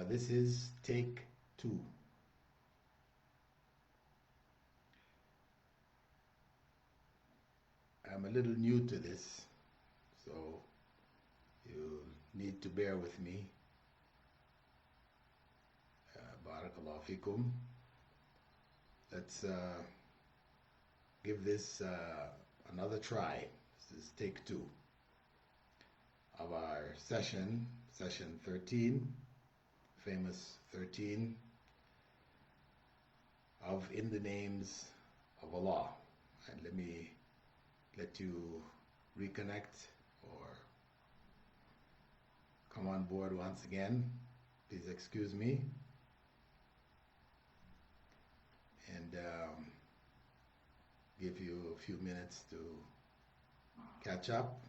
This is take 2. I'm a little new to this, so you need to bear with me. Barakallahu fikum. Let's give this another try. This is take 2 of our session 13, famous 13 of In the Names of Allah. And let me let you reconnect or come on board once again. Please excuse me. And give you a few minutes to catch up.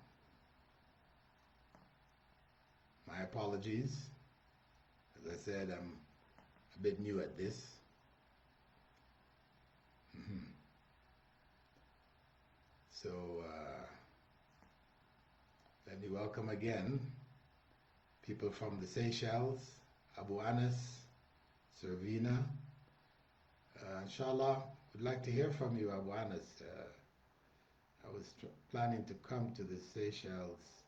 My apologies. As I said, I'm a bit new at this. So let me welcome again people from the Seychelles, Abu Anas, Servina. Inshallah, would like to hear from you, Abu Anas. I was planning to come to the Seychelles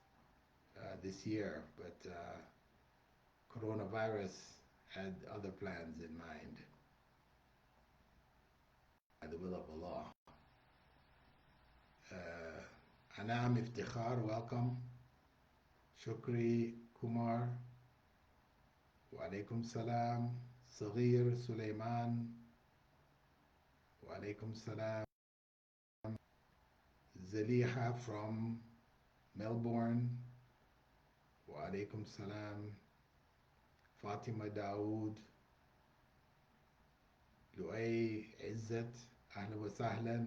this year, but coronavirus had other plans in mind. By the will of Allah. Anam Iftikhar, welcome. Shukri Kumar, wa alaikum salam. Saghir Sulaiman, wa alaikum salam. Zaliha from Melbourne, wa alaikum salam. Fatima Dawood, Luay Izzat, ahlan wa sahlan.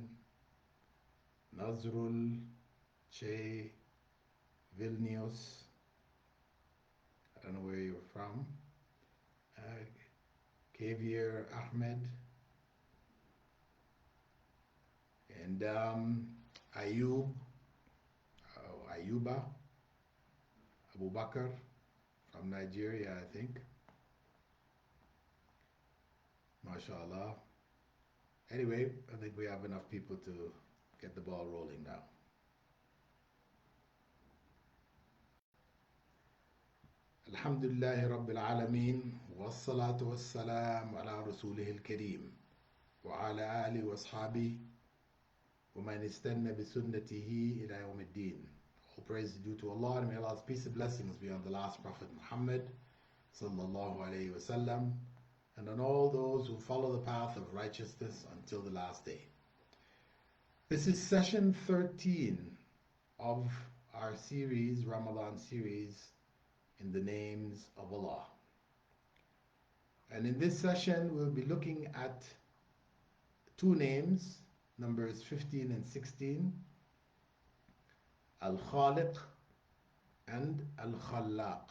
Nazrul Che Vilnius, I don't know where you're from. Kavier Ahmed, and Ayub, Ayuba, Abu Bakr from Nigeria, I think. MashaAllah. Anyway, I think we have enough people to get the ball rolling now. Alhamdulillahi Rabbil Alameen, wassalatu wassalam ala rasulihil kareem, wa ala alihi wa ashabihi, wa man istanna bi sunnatihi ila yawmiddin. All praise is due to Allah, and may Allah's peace and blessings be on the last Prophet Muhammad sallallahu alayhi wa sallam, and on all those who follow the path of righteousness until the last day. This is session 13 of our series, Ramadan series, In the Names of Allah. And in this session, we'll be looking at 2 names, numbers 15 and 16, Al-Khaliq and Al-Khallaq,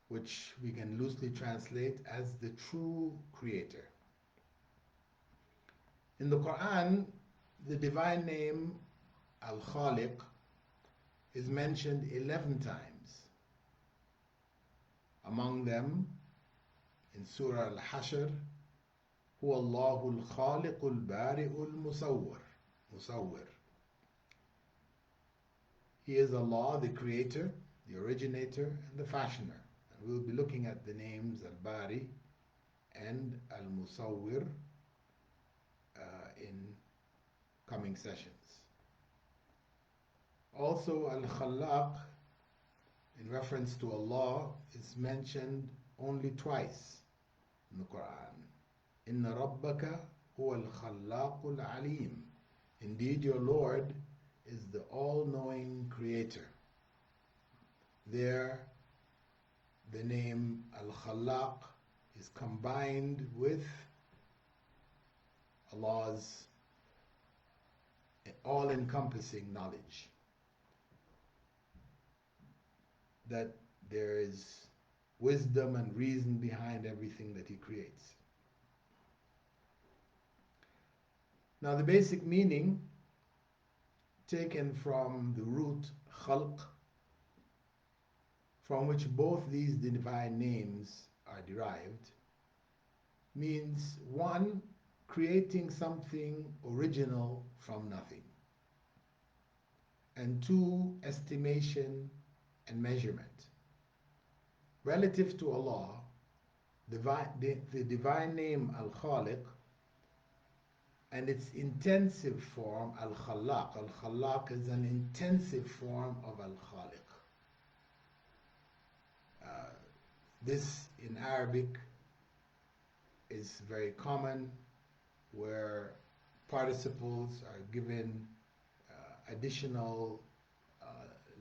which we can loosely translate as the true creator. In the Quran, the divine name Al-Khaliq is mentioned 11 times. Among them, in Surah Al-Hashr, Huwa Allahu al-Khaliqu al-Bari'u al-Musawwir. He is Allah, the creator, the originator, and the fashioner. And we'll be looking at the names Al-Bari and Al-Musawwir in coming sessions. Also, Al-Khallaq, in reference to Allah, is mentioned only twice in the Quran. Inna Rabbaka huwa al-Khallaqul Alim. Indeed, your Lord is the all-knowing creator. There, the name Al-Khallaq is combined with Allah's all-encompassing knowledge, that there is wisdom and reason behind everything that He creates. Now, the basic meaning, taken from the root khalq, from which both these divine names are derived, means one, creating something original from nothing, and two, estimation and measurement. Relative to Allah, the divine name Al-Khaliq and its intensive form Al-Khallaq. Al-Khallaq is an intensive form of Al-Khaliq. This in Arabic is very common, where participles are given additional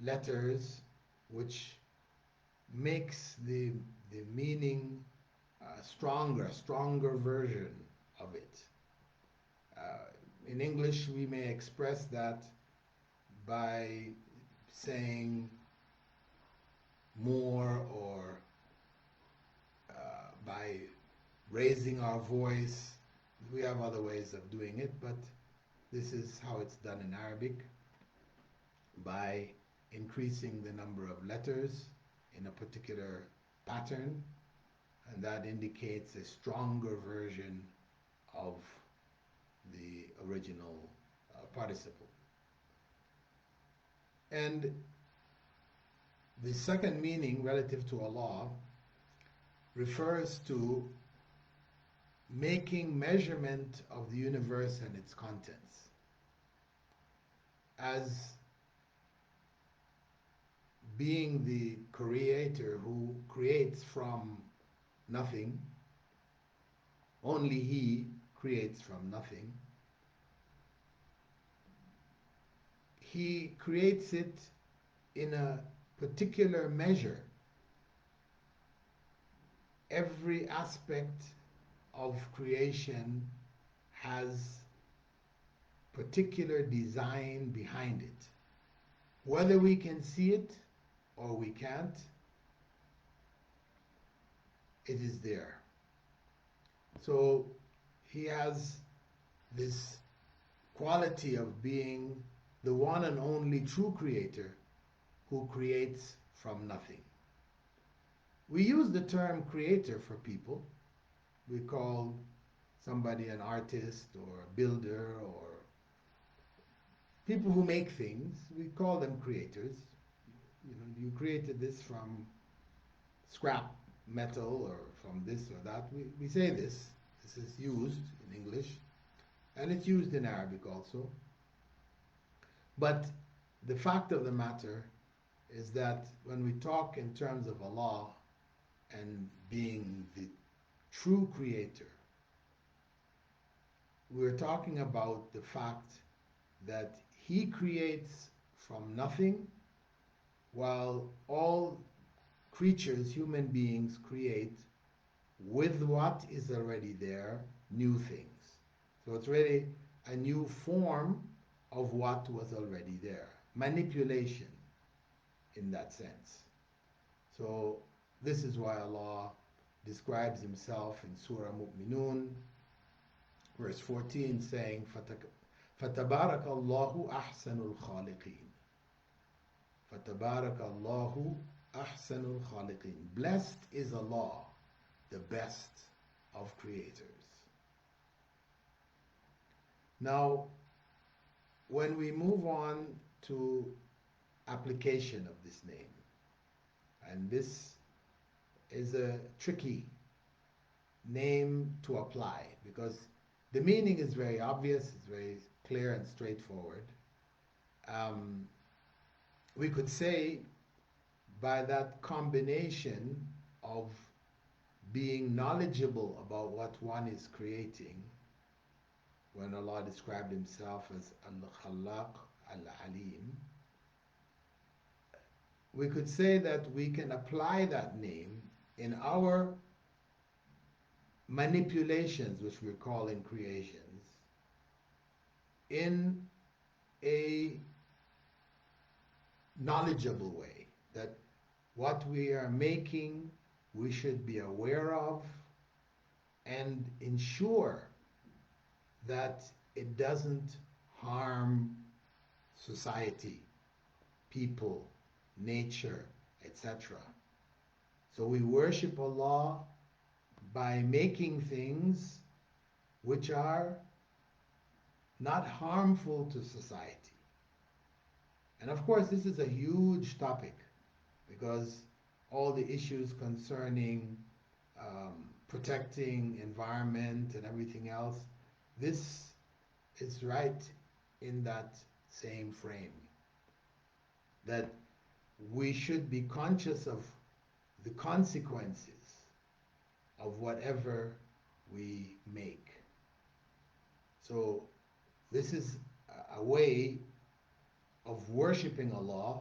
letters which makes the meaning stronger version of it. In English, we may express that by saying more, or by raising our voice. We have other ways of doing it, but this is how it's done in Arabic, by increasing the number of letters in a particular pattern, and that indicates a stronger version of the original participle. And the second meaning relative to Allah refers to making measurement of the universe and its contents, as being the creator who creates from nothing. Only He creates from nothing. He creates it in a particular measure. Every aspect of creation has particular design behind it. Whether we can see it or we can't, it is there. So He has this quality of being the one and only true creator who creates from nothing. We use the term creator for people. We call somebody an artist or a builder, or people who make things. We call them creators. You know, you created this from scrap metal or from this or that. We say this. This is used in English, and it's used in Arabic also. But the fact of the matter is that when we talk in terms of Allah and being the true creator, we're talking about the fact that He creates from nothing, while all creatures, human beings, create with what is already there, new things. So it's really a new form of what was already there. Manipulation in that sense. So this is why Allah describes Himself in Surah Mu'minun, verse 14, saying, فَتَبَارَكَ اللَّهُ أَحْسَنُ الْخَالِقِينَ. فَتَبَارَكَ اللَّهُ أَحْسَنُ الْخَالِقِينَ. Blessed is Allah, the best of creators. Now, when we move on to application of this name, and this is a tricky name to apply, because the meaning is very obvious, it's very clear and straightforward. We could say by that combination of being knowledgeable about what one is creating, when Allah described Himself as Al-Khallaq, Al-Alim, we could say that we can apply that name in our manipulations, which we're calling creations, in a knowledgeable way, that what we are making we should be aware of and ensure that it doesn't harm society, people, nature, etc. So we worship Allah by making things which are not harmful to society. And of course, this is a huge topic because all the issues concerning protecting environment and everything else, this is right in that same frame. That we should be conscious of the consequences of whatever we make. So this is a way of worshiping Allah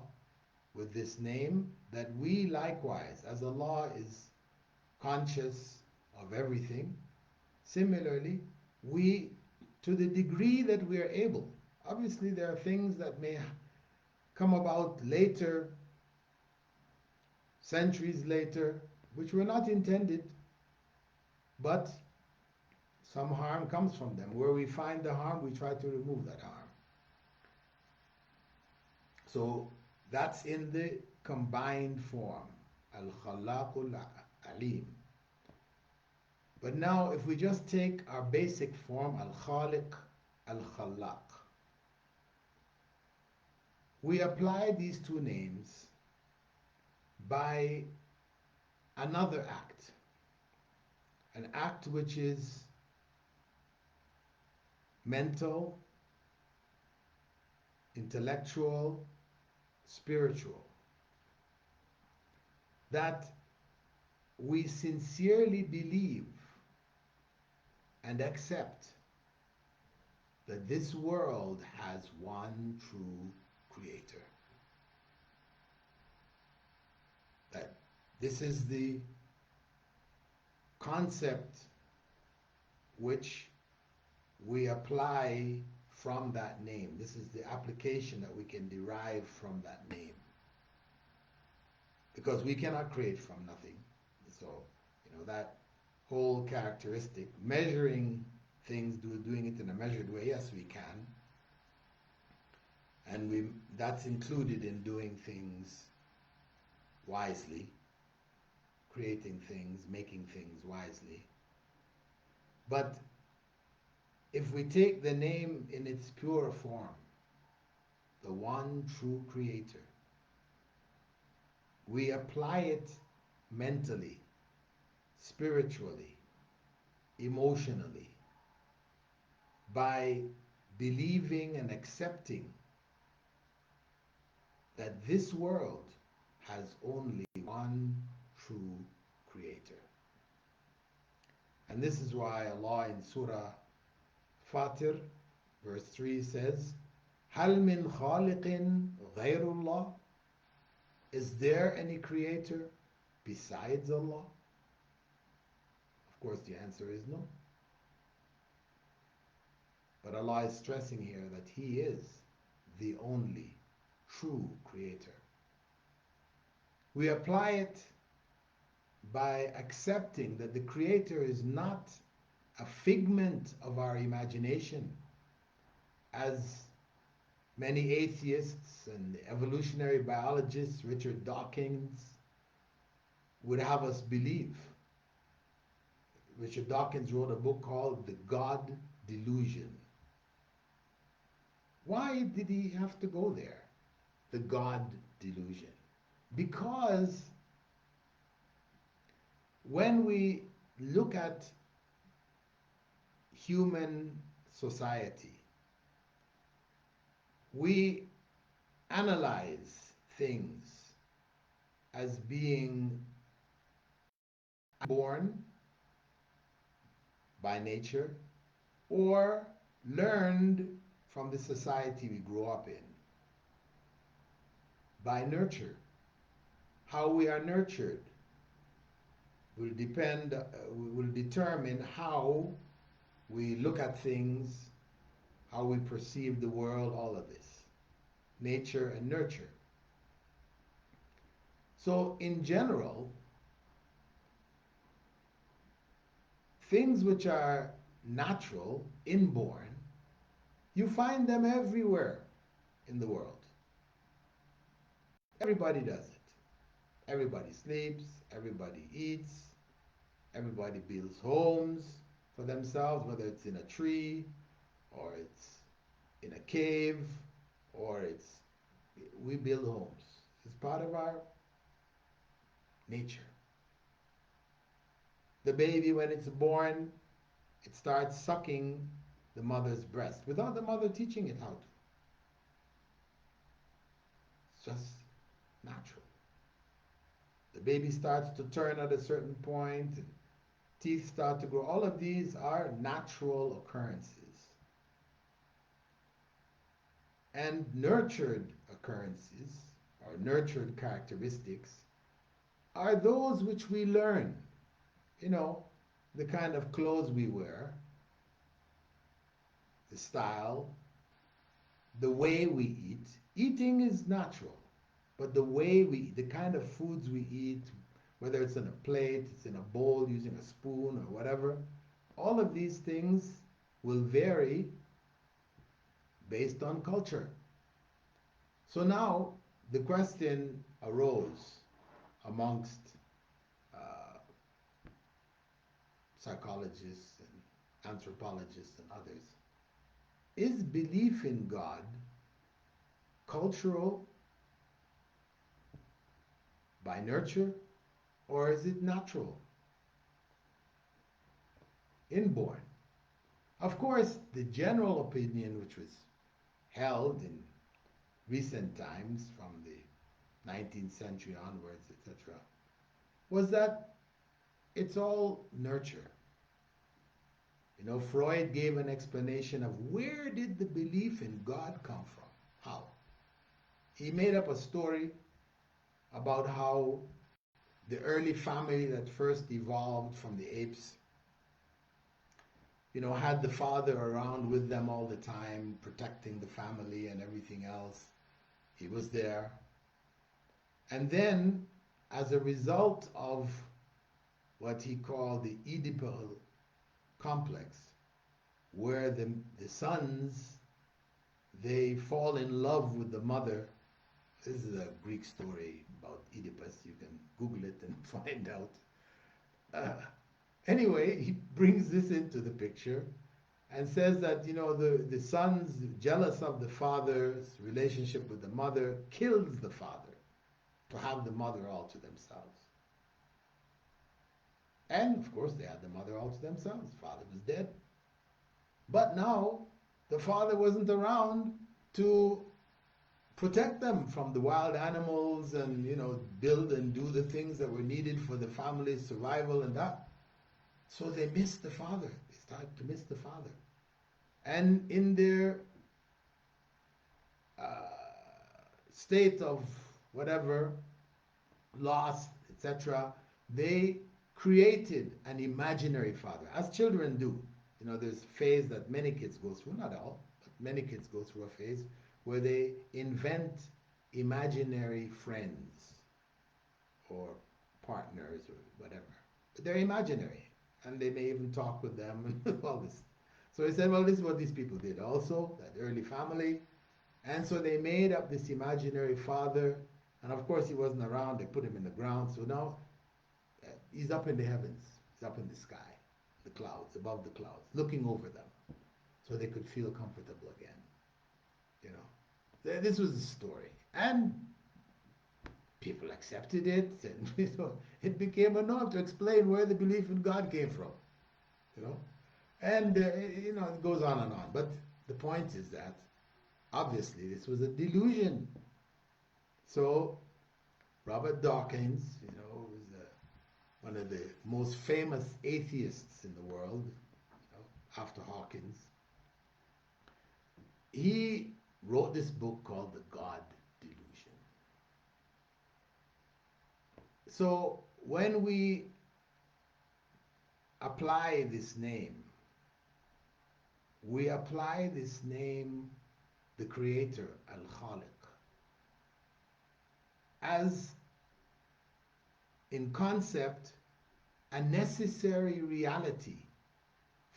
with this name, that we likewise, as Allah is conscious of everything, similarly, we, to the degree that we are able, obviously there are things that may come about later, centuries later, which were not intended, but some harm comes from them. Where we find the harm, we try to remove that harm. So that's in the combined form, Al-Khalaqul Alim. But now if we just take our basic form, Al-Khaliq, Al-Khalaq, we apply these two names by another act, an act which is mental, intellectual, spiritual, that we sincerely believe and accept that this world has one true creator. That this is the concept which we apply from that name. This is the application that we can derive from that name. Because we cannot create from nothing. So, that whole characteristic, measuring things, doing it in a measured way, yes, we can. And that's included in doing things wisely, creating things, making things wisely. But if we take the name in its pure form, the one true creator, we apply it mentally, spiritually, emotionally, by believing and accepting that this world has only one true creator. And this is why Allah in Surah Fatir, verse 3 says, هَلْ مِنْ خَالِقٍ غَيْرُ اللَّهِ? Is there any creator besides Allah? Of course, the answer is no. But Allah is stressing here that He is the only true creator. We apply it by accepting that the creator is not a figment of our imagination, as many atheists and evolutionary biologists, Richard Dawkins, would have us believe. Richard Dawkins wrote a book called The God Delusion. Why did he have to go there? The God Delusion. Because when we look at human society, we analyze things as being born by nature or learned from the society we grew up in, by nurture. How we are nurtured will determine how we look at things, how we perceive the world, all of this. Nature and nurture. So in general, things which are natural, inborn, you find them everywhere in the world. Everybody does it. Everybody sleeps, everybody eats, everybody builds homes for themselves, whether it's in a tree or it's in a cave or we build homes. It's part of our nature. The baby, when it's born, it starts sucking the mother's breast without the mother teaching it how to. It's just natural. The baby starts to turn at a certain point, and teeth start to grow. All of these are natural occurrences. And nurtured occurrences, or nurtured characteristics, are those which we learn. You know, the kind of clothes we wear, the style, the way we eat. Eating is natural, but the way we eat, the kind of foods we eat, whether it's in a plate, it's in a bowl, using a spoon or whatever, all of these things will vary based on culture. So now the question arose amongst psychologists and anthropologists and others. Is belief in God cultural by nurture, or is it natural, inborn? Of course, the general opinion which was held in recent times from the 19th century onwards, etc., was that it's all nurture. You know, Freud gave an explanation of where did the belief in God come from? How? He made up a story about how the early family that first evolved from the apes, you know, had the father around with them all the time, protecting the family and everything else. He was there. And then, as a result of what he called the Oedipal complex, where the sons, they fall in love with the mother. This is a Greek story about Oedipus. You can Google it and find out. Anyway, he brings this into the picture and says that, you know, the sons, jealous of the father's relationship with the mother, kills the father to have the mother all to themselves. And of course, they had the mother all to themselves. The father was dead. But now, the father wasn't around to protect them from the wild animals and, you know, build and do the things that were needed for the family's survival and that. So they missed the father. They started to miss the father. And in their state of whatever, loss, etc., they created an imaginary father, as children do. You know, there's a phase that many kids go through, not all, but many kids go through a phase where they invent imaginary friends or partners or whatever. But they're imaginary, and they may even talk with them and all this. So he said, well, this is what these people did also, that early family. And so they made up this imaginary father, and of course he wasn't around, they put him in the ground. So now he's up in the heavens, he's up in the sky, the clouds, above the clouds, looking over them, so they could feel comfortable again. You know, this was the story, and people accepted it, and you know, it became a norm to explain where the belief in God came from. You know, and you know, it goes on and on. But the point is that obviously this was a delusion. So Robert Dawkins, you know, was one of the most famous atheists in the world, you know, after Hawkins. He wrote this book called The God Delusion. So when we apply this name, we apply this name, the Creator, Al-Khaliq, as in concept a necessary reality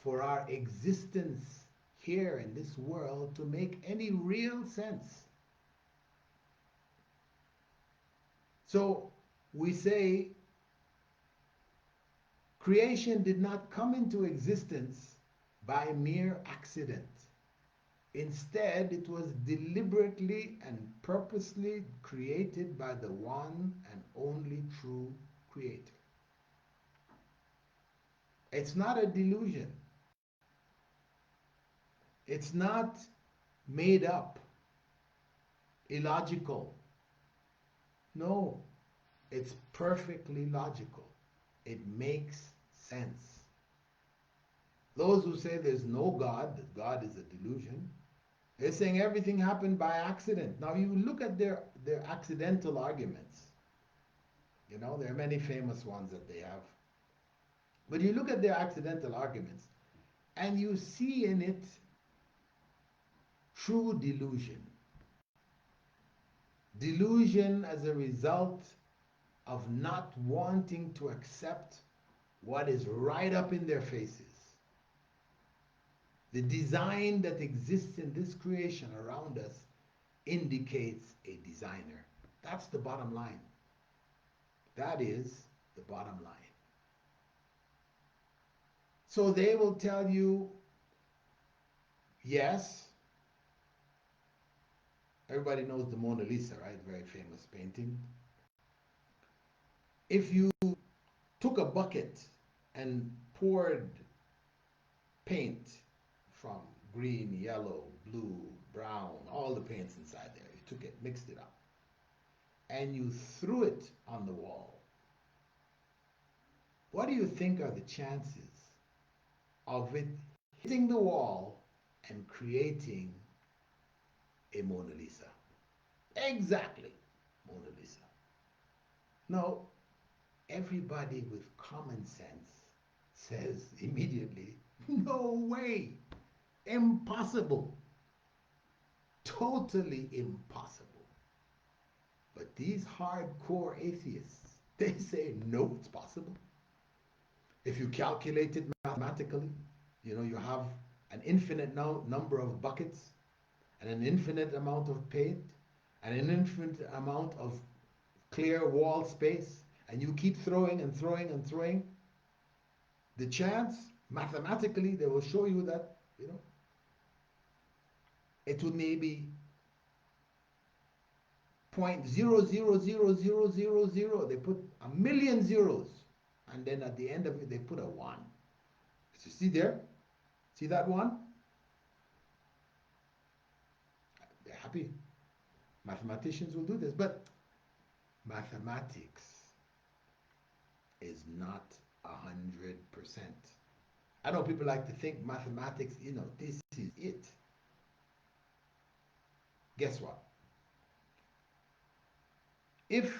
for our existence here in this world to make any real sense. So we say creation did not come into existence by mere accident. Instead, it was deliberately and purposely created by the one and only true Creator. It's not a delusion. It's not made up, illogical. No, it's perfectly logical. It makes sense. Those who say there's no God, that God is a delusion, they're saying everything happened by accident. Now you look at their accidental arguments. You know, there are many famous ones that they have. But you look at their accidental arguments and you see in it true delusion. Delusion as a result of not wanting to accept what is right up in their faces. The design that exists in this creation around us indicates a designer. That's the bottom line. That is the bottom line. So they will tell you, yes, everybody knows the Mona Lisa, right? Very famous painting. If you took a bucket and poured paint from green, yellow, blue, brown, all the paints inside there, you took it, mixed it up, and you threw it on the wall, what do you think are the chances of it hitting the wall and creating a Mona Lisa? Exactly, Mona Lisa. No, everybody with common sense says immediately, no way, impossible, totally impossible. But these hardcore atheists, they say, no, it's possible. If you calculate it mathematically, you know, you have an infinite number of buckets and an infinite amount of paint and an infinite amount of clear wall space, and you keep throwing and throwing and throwing, the chance, mathematically, they will show you that, you know, it would maybe 0.000000. They put a million zeros, and then at the end of it, they put a 1. So see there? See that 1? They're happy. Mathematicians will do this, but mathematics is not 100%. I know people like to think mathematics, you know, this is it. Guess what? If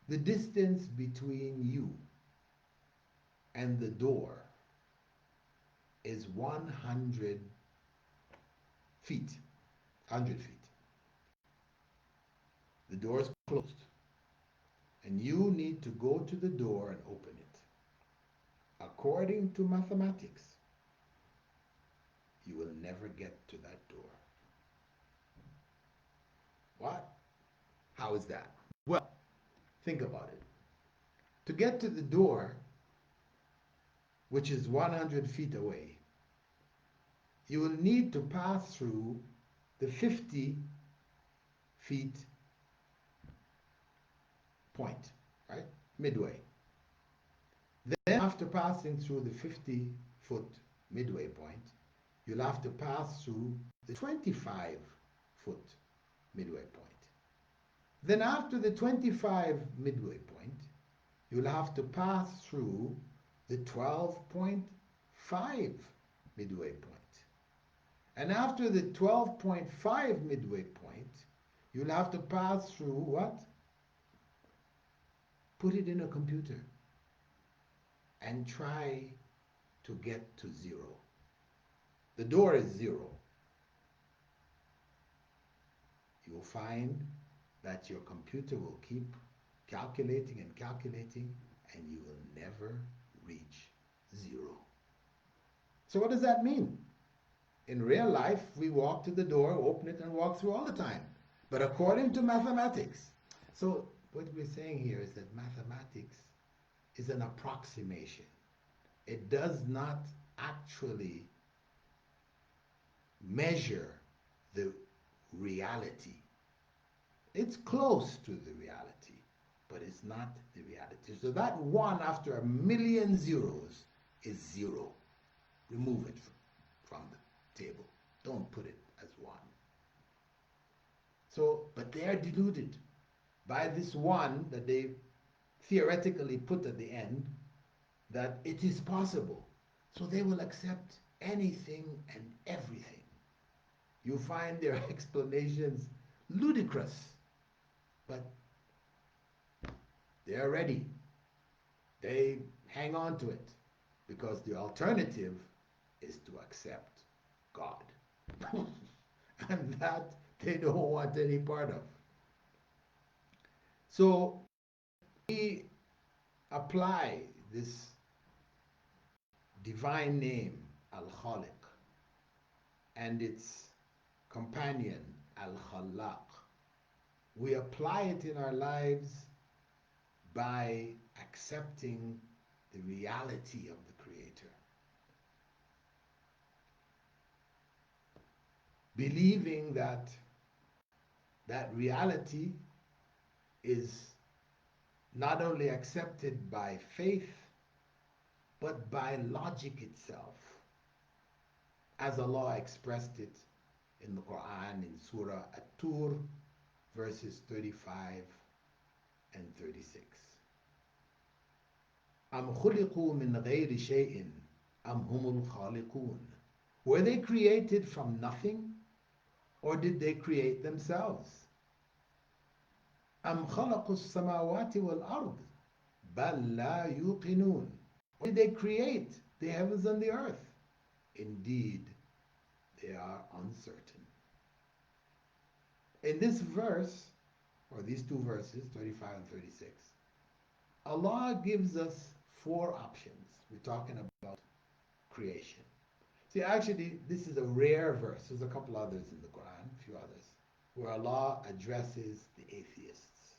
the distance between you and the door is 100 feet, 100 feet, the door is closed, and you need to go to the door and open it. According to mathematics, you will never get to that door. What? How is that? Well, think about it. To get to the door, which is 100 feet away, you will need to pass through the 50 feet point, right? Midway. Then after passing through the 50-foot midway point, you'll have to pass through the 25-foot midway point. Then after the 25 midway point, you'll have to pass through the 12.5 midway point. And after the 12.5 midway point, you'll have to pass through what? Put it in a computer and try to get to 0. The door is 0. You'll find that your computer will keep calculating and calculating, and you will never reach 0. So what does that mean? In real life, we walk to the door, open it, and walk through all the time. But according to mathematics, so what we're saying here is that mathematics is an approximation. It does not actually measure the reality. It's close to the reality, but it's not the reality. So that one after a million zeros is zero. Remove it from the table. Don't put it as one. So, but they are deluded by this one that they theoretically put at the end, that it is possible. So they will accept anything and everything. You find their explanations ludicrous, but they are ready. They hang on to it because the alternative is to accept God. And that they don't want any part of. So we apply this divine name, Al-Khaliq, and its companion, Al-Khallaq. We apply it in our lives by accepting the reality of the Creator. Believing that that reality is not only accepted by faith, but by logic itself, as Allah expressed it in the Quran in Surah At-Tur, verses 35 and 36. أَمْ خُلِقُوا مِنْ غَيْرِ شَيْءٍ أَمْ هُمُ الْخَالِقُونَ. Were they created from nothing, or did they create themselves? أَمْ خَلَقُوا السَّمَاوَاتِ وَالْأَرْضِ بَلْ لَا يُوقِنُونَ. Or did they create the heavens and the earth? Indeed, they are uncertain. In this verse, or these two verses, 35 and 36, Allah gives us four options. We're talking about creation. See, actually, this is a rare verse. There's a couple others in the Quran, a few others, where Allah addresses the atheists.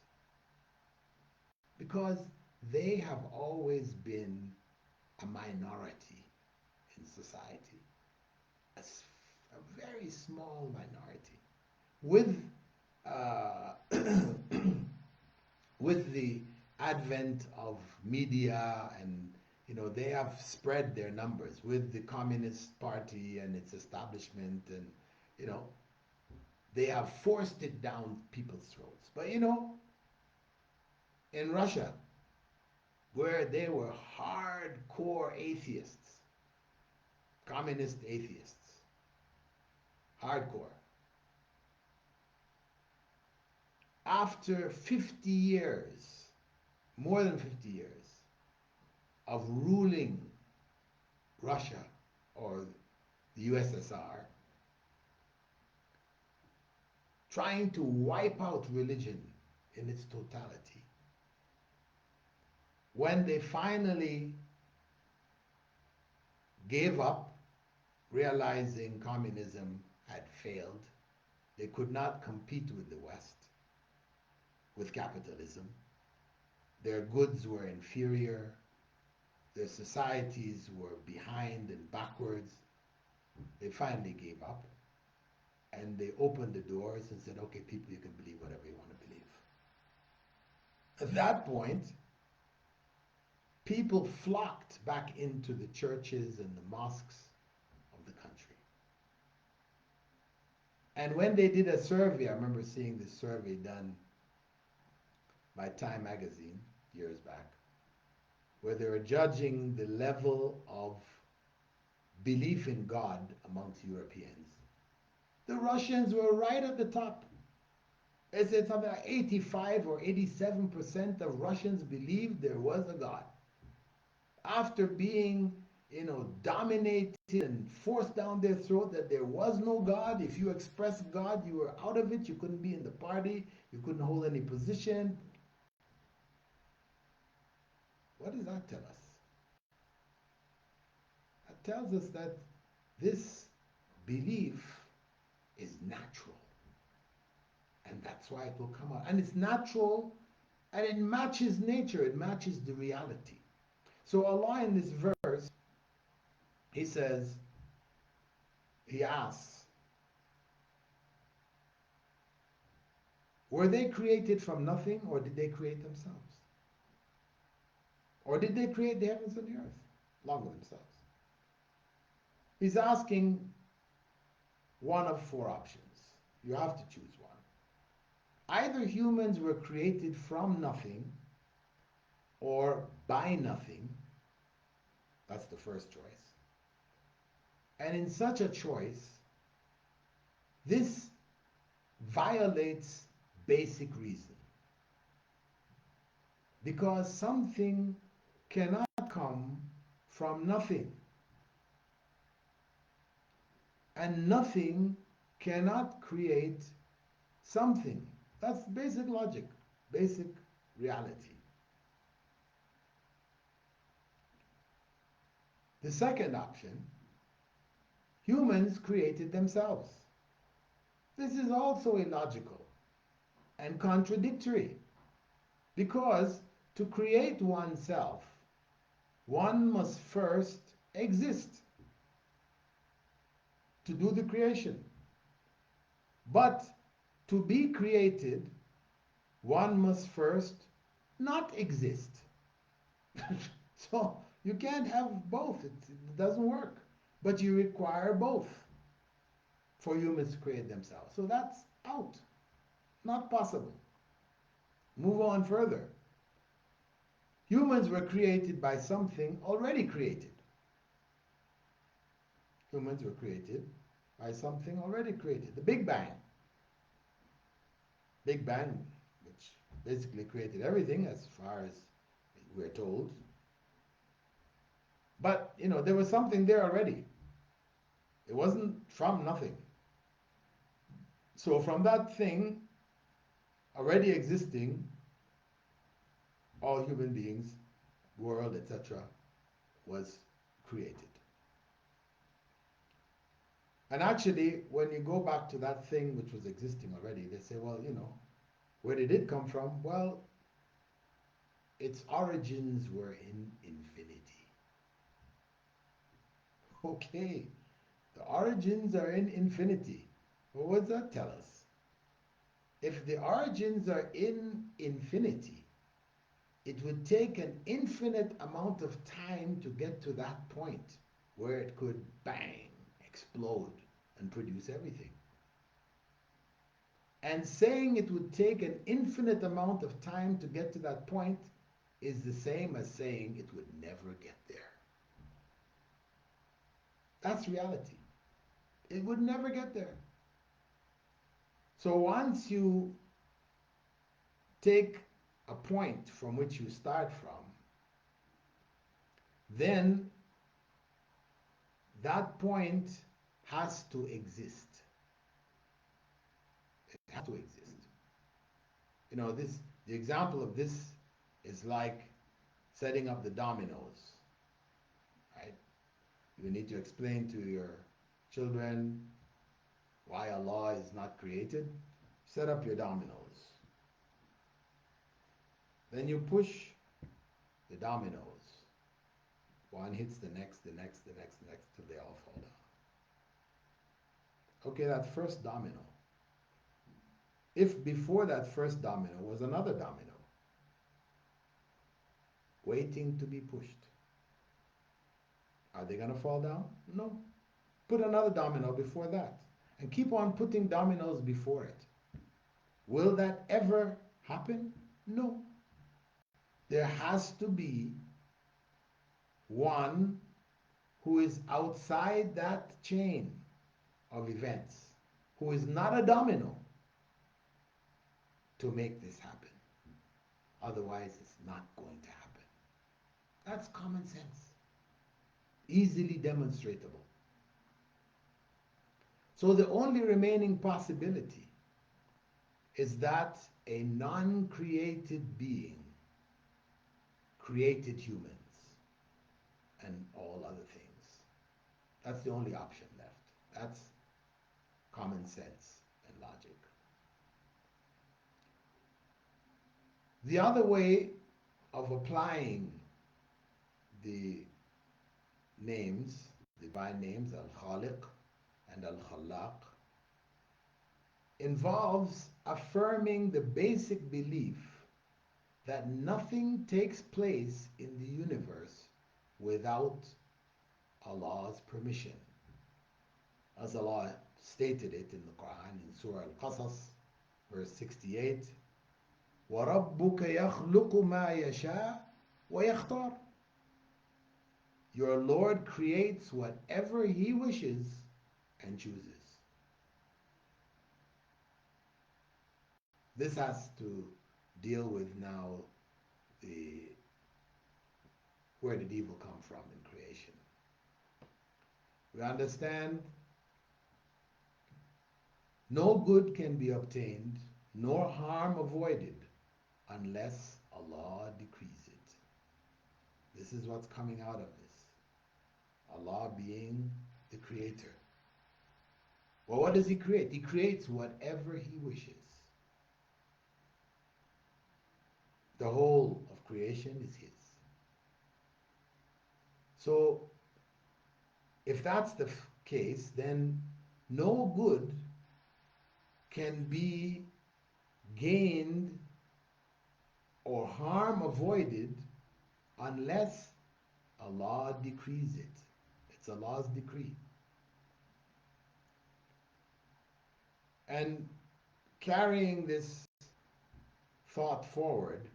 Because they have always been a minority in society, a very small minority. With with the advent of media, and they have spread their numbers with the Communist Party and its establishment, and they have forced it down people's throats. But in Russia, where they were hardcore atheists, communist atheists, hardcore, after 50 years, more than 50 years, of ruling Russia or the USSR, trying to wipe out religion in its totality, when they finally gave up, realizing communism had failed, they could not compete with the West, with capitalism. Their goods were inferior. Their societies were behind and backwards. They finally gave up, and they opened the doors and said, okay, people, you can believe whatever you want to believe. At that point, people flocked back into the churches and the mosques of the country. And when they did a survey, I remember seeing this survey done by Time magazine years back, where they were judging the level of belief in God amongst Europeans. The Russians were right at the top. They said something like 85 or 87% of Russians believed there was a God. After being, dominated and forced down their throat that there was no God, if you expressed God, you were out of it, you couldn't be in the party, you couldn't hold any position. What does that tell us? That tells us that this belief is natural. And that's why it will come out. And it's natural And it matches nature, it matches the reality. So Allah in this verse, He says, He asks, were they created from nothing, or did they create themselves? Or did they create the heavens and the earth along with themselves? He's asking one of four options. You have to choose one. Either humans were created from nothing or by nothing. That's the first choice. And in such a choice, this violates basic reason. Because something cannot come from nothing. And nothing cannot create something. That's basic logic, basic reality. The second option, humans created themselves. This is also illogical and contradictory because to create oneself, one must first exist to do the creation. But to be created, one must first not exist. So you can't have both. It doesn't work. But you require both for humans to create themselves. So that's out. Not possible. Move on further. Humans were created by something already created. Humans were created by something already created. The Big Bang. Big Bang, which basically created everything as far as we're told. But, there was something there already. It wasn't from nothing. So from that thing already existing, all human beings, world, etc., was created. And actually, when you go back to that thing which was existing already, they say, well, where did it come from? Well, its origins were in infinity. Okay, the origins are in infinity. Well, what does that tell us? If the origins are in infinity, it would take an infinite amount of time to get to that point where it could bang, explode, and produce everything. And saying it would take an infinite amount of time to get to that point is the same as saying it would never get there. That's reality. It would never get there. So once you take a point from which you start from, then that point has to exist. It has to exist. The example of this is like setting up the dominoes, right? You need to explain to your children why Allah is not created. Set up your dominoes. Then you push the dominoes. One hits the next, the next, the next, the next, till they all fall down. Okay, that first domino. If before that first domino was another domino, waiting to be pushed, are they going to fall down? No. Put another domino before that. And keep on putting dominoes before it. Will that ever happen? No. There has to be one who is outside that chain of events, who is not a domino, to make this happen. Otherwise, it's not going to happen. That's common sense. Easily demonstrable. So the only remaining possibility is that a non-created being created humans and all other things. That's the only option left. That's common sense and logic. The other way of applying the names, divine names, Al-Khaliq and Al-Khallaq, involves affirming the basic belief that nothing takes place in the universe without Allah's permission. As Allah stated it in the Quran in Surah Al-Qasas, verse 68, وَرَبُّكَ يَخْلُقُ مَا يَشَاءُ وَيَخْتَارُ. Your Lord creates whatever He wishes and chooses. This has to deal with now where did evil come from in creation. We understand no good can be obtained, nor harm avoided, unless Allah decrees it. This is what's coming out of this. Allah being the creator. Well, what does He create? He creates whatever He wishes. The whole of creation is His. So, if that's the case, then no good can be gained or harm avoided unless Allah decrees it. It's Allah's decree. And carrying this thought forward,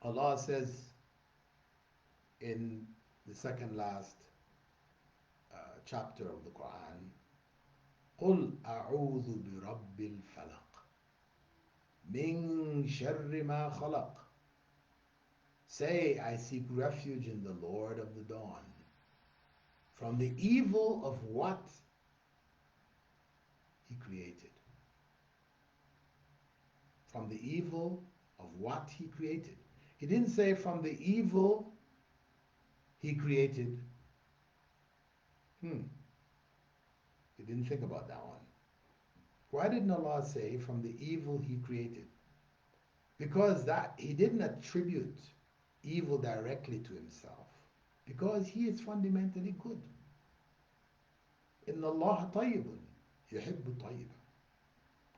Allah says in the second last chapter of the Quran, قُلْ أَعُوذُ بِرَبِّ الْفَلَقِ مِنْ شَرِّ مَا خَلَقَ. Say, I seek refuge in the Lord of the Dawn from the evil of what He created. From the evil of what He created. He didn't say from the evil He created. He didn't think about that one. Why didn't Allah say from the evil He created? Because that He didn't attribute evil directly to Himself. Because He is fundamentally good. Inna Allah tayyibun yuhibbu tayyiba.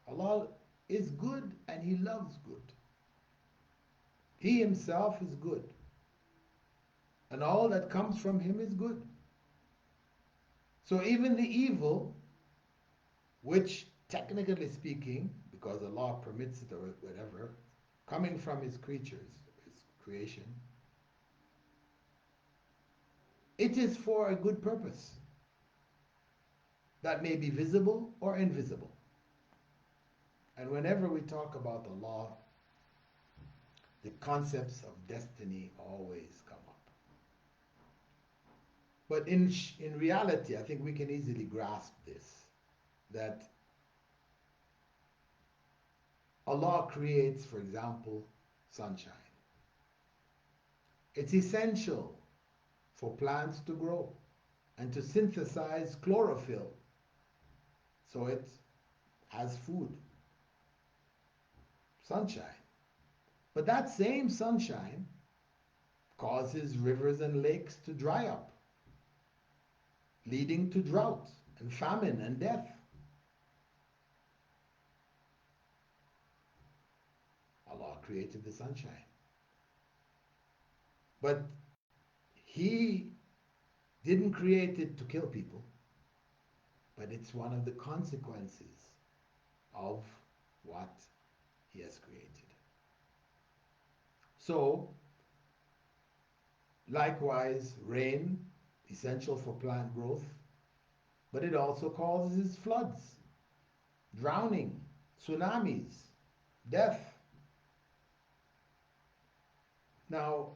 Allah is good and He loves good. He Himself is good. And all that comes from Him is good. So even the evil, which technically speaking, because Allah permits it or whatever, coming from His creatures, His creation, it is for a good purpose that may be visible or invisible. And whenever we talk about Allah, the concepts of destiny always come up. But in reality, I think we can easily grasp this, that Allah creates, for example, sunshine. It's essential for plants to grow and to synthesize chlorophyll so it has food. Sunshine. But that same sunshine causes rivers and lakes to dry up, leading to drought and famine and death. Allah created the sunshine. But He didn't create it to kill people, but it's one of the consequences of what He has created. So, likewise, rain, essential for plant growth, but it also causes floods, drowning, tsunamis, death. Now,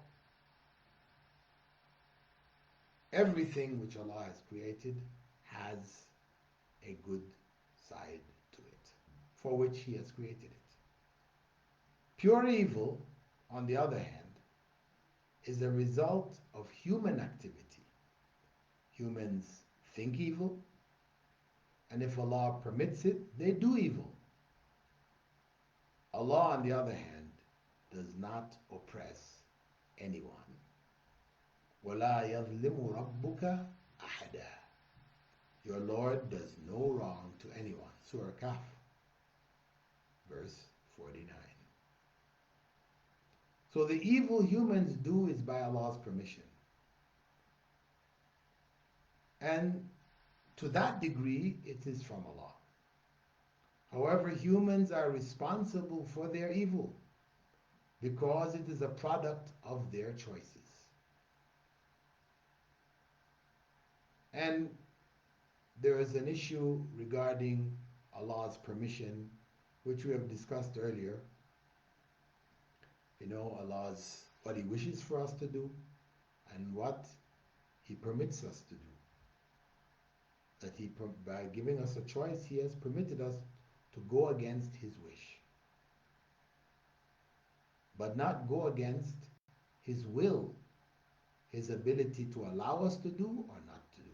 everything which Allah has created has a good side to it, for which He has created it. Pure evil, on the other hand, is a result of human activity. Humans think evil, and if Allah permits it, they do evil. Allah, on the other hand, does not oppress anyone. وَلَا يَظْلِمُ رَبُّكَ أَحَدًا. Your Lord does no wrong to anyone. Surah Kahf, verse 49. So the evil humans do is by Allah's permission. And to that degree, it is from Allah. However, humans are responsible for their evil because it is a product of their choices. And there is an issue regarding Allah's permission, which we have discussed earlier. You know, Allah's, what He wishes for us to do and what He permits us to do. That He, by giving us a choice, He has permitted us to go against His wish, but not go against His will, His ability to allow us to do or not to do.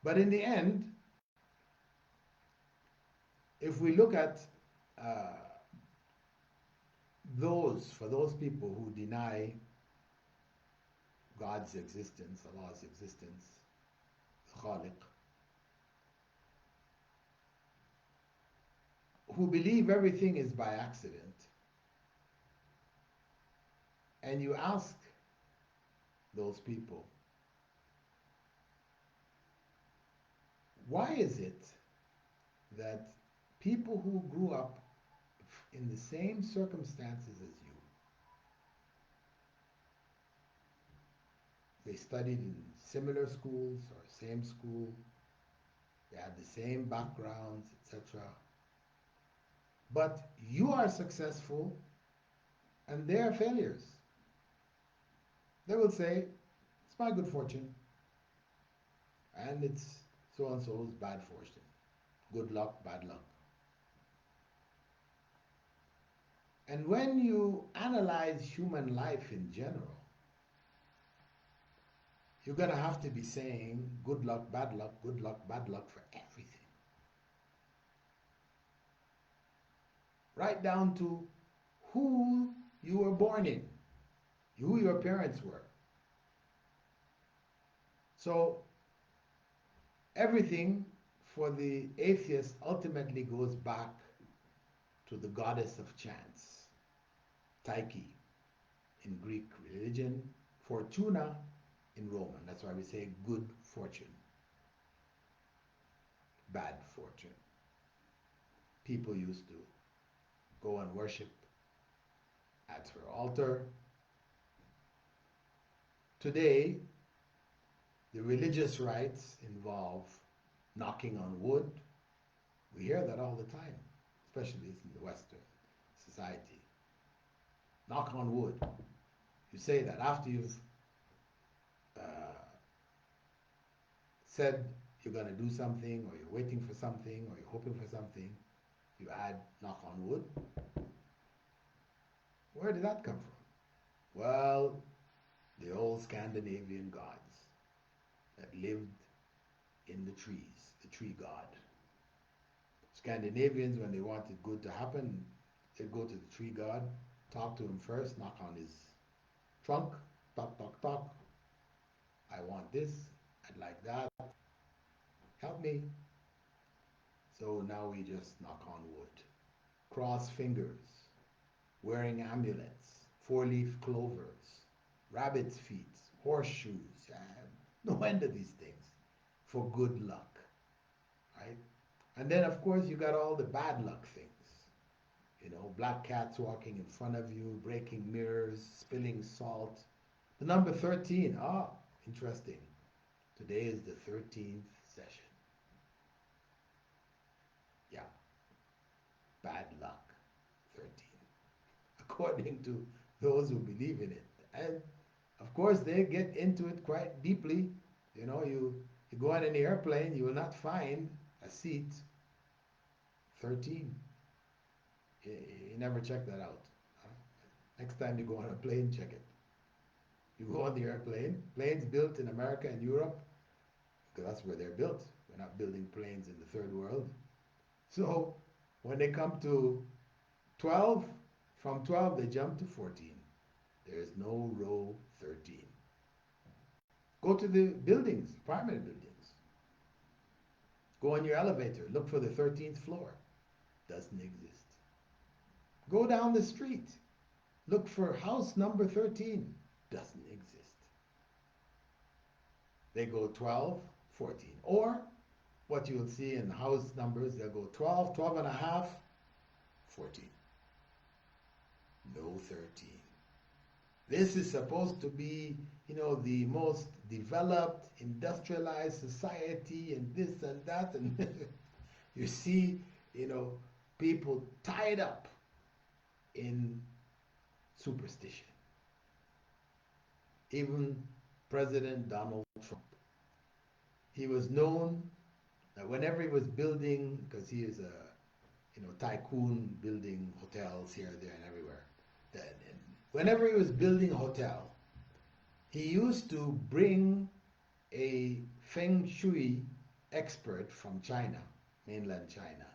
But in the end, if we look at for those people who deny God's existence, Allah's existence, the Khaliq, who believe everything is by accident, and you ask those people, why is it that people who grew up in the same circumstances as you, they studied in similar schools or same school, they had the same backgrounds, etc., but you are successful and they are failures? They will say, it's my good fortune, and it's so-and-so's bad fortune. Good luck, bad luck. And when you analyze human life in general, you're going to have to be saying good luck, bad luck for everything. Right down to who you were born in, who your parents were. So everything for the atheist ultimately goes back to the goddess of chance, Tyche in Greek religion, Fortuna in Roman. That's why we say good fortune, bad fortune. People used to go and worship at her altar. Today, the religious rites involve knocking on wood. We hear that all the time, especially in the Western society. Knock on wood. You say that after you've said you're going to do something, or you're waiting for something, or you're hoping for something, you add knock on wood. Where did that come from? Well, the old Scandinavian gods that lived in the trees, the tree god. Scandinavians, when they wanted good to happen, they'd go to the tree god, talk to him first, knock on his trunk, talk, talk, talk. I want this, I'd like that, help me. So now we just knock on wood. Cross fingers, wearing amulets, four-leaf clovers, rabbit's feet, horseshoes, no end of these things for good luck, right? And then of course you got all the bad luck things. You know, black cats walking in front of you, breaking mirrors, spilling salt. The number 13, interesting. Today is the 13th session. Yeah, bad luck, 13, according to those who believe in it. And of course they get into it quite deeply. You know, you go on an airplane, you will not find a seat 13. You never check that out. Next time you go on a plane, check it. You go on the airplane, planes built in America and Europe, because that's where they're built. We're not building planes in the third world. So when they come to 12, from 12 they jump to 14. There is no row 13. Go to the buildings, apartment buildings. Go on your elevator, look for the 13th floor. Doesn't exist. Go down the street, look for house number 13. Doesn't exist. They go 12, 14. Or what you will see in house numbers, they'll go 12, 12 and a half, 14. No 13. This is supposed to be, the most developed, industrialized society and this and that. And you see, people tied up in superstition. Even President Donald Trump. He was known that whenever he was building, because he is a tycoon building hotels here, there, and everywhere. And whenever he was building a hotel, he used to bring a feng shui expert from China, mainland China,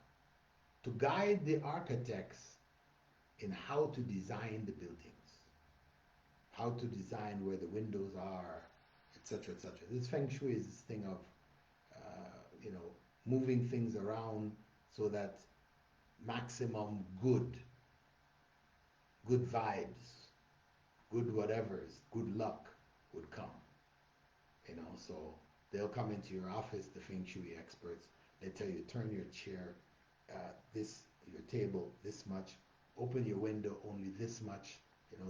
to guide the architects in how to design the buildings, how to design where the windows are, etc., etc. This feng shui is this thing of, moving things around so that maximum good vibes, good whatevers, good luck would come. So they'll come into your office, the feng shui experts. They tell you turn your chair, your table this much, open your window only this much,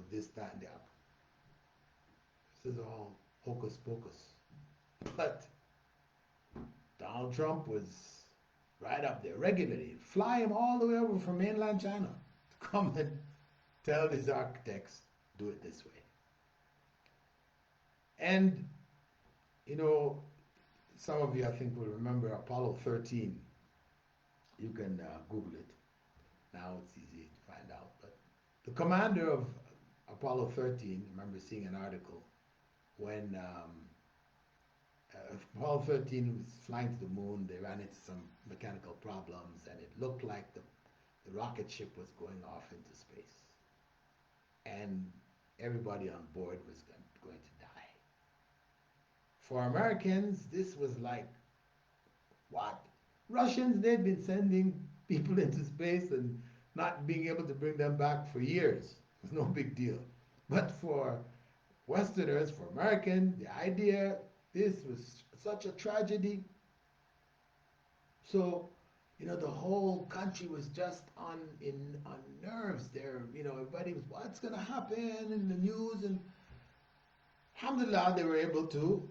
this, that, and the other. This is all hocus pocus. But Donald Trump was right up there regularly. Fly him all the way over from mainland China to come and tell his architects, do it this way. And, some of you I think will remember Apollo 13. You can Google it. Now it's easy to find out. But the commander of Apollo 13, I remember seeing an article when Apollo 13 was flying to the moon. They ran into some mechanical problems and it looked like the rocket ship was going off into space. And everybody on board was going to die. For Americans, this was like, what? Russians, they'd been sending people into space and not being able to bring them back for years. It was no big deal. But for Westerners, for Americans, the idea, this was such a tragedy. So, the whole country was just on nerves there. Everybody was, what's going to happen in the news? And alhamdulillah, they were able to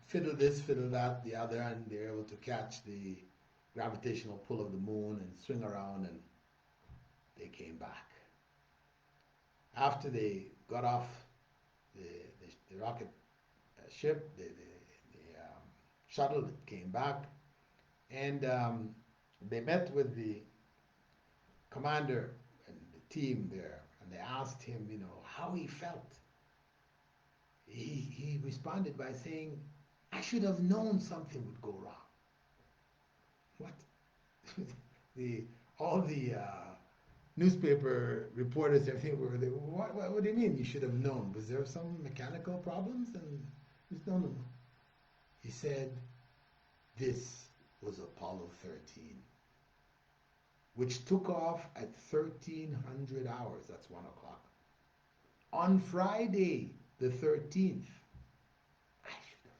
fiddle this, fiddle that, the other, and they were able to catch the gravitational pull of the moon and swing around, and they came back. After they got off the rocket ship, the shuttle, it came back, and they met with the commander and the team there, and they asked him, how he felt. He responded by saying, I should have known something would go wrong. What? All the newspaper reporters, everything were there. What do you mean you should have known? Was there some mechanical problems? And he said, no. He said, this was Apollo 13, which took off at 1300 hours. That's 1 o'clock. On Friday, the 13th. I should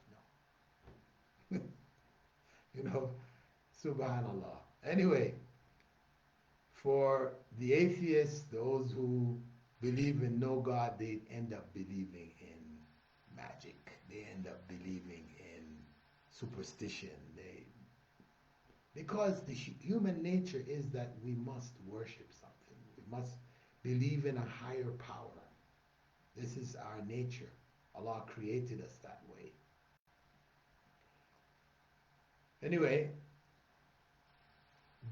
have known. Subhanallah. Anyway, for the atheists, those who believe in no God, they end up believing in magic. They end up believing in superstition. Because the human nature is that we must worship something. We must believe in a higher power. This is our nature. Allah created us that way. Anyway,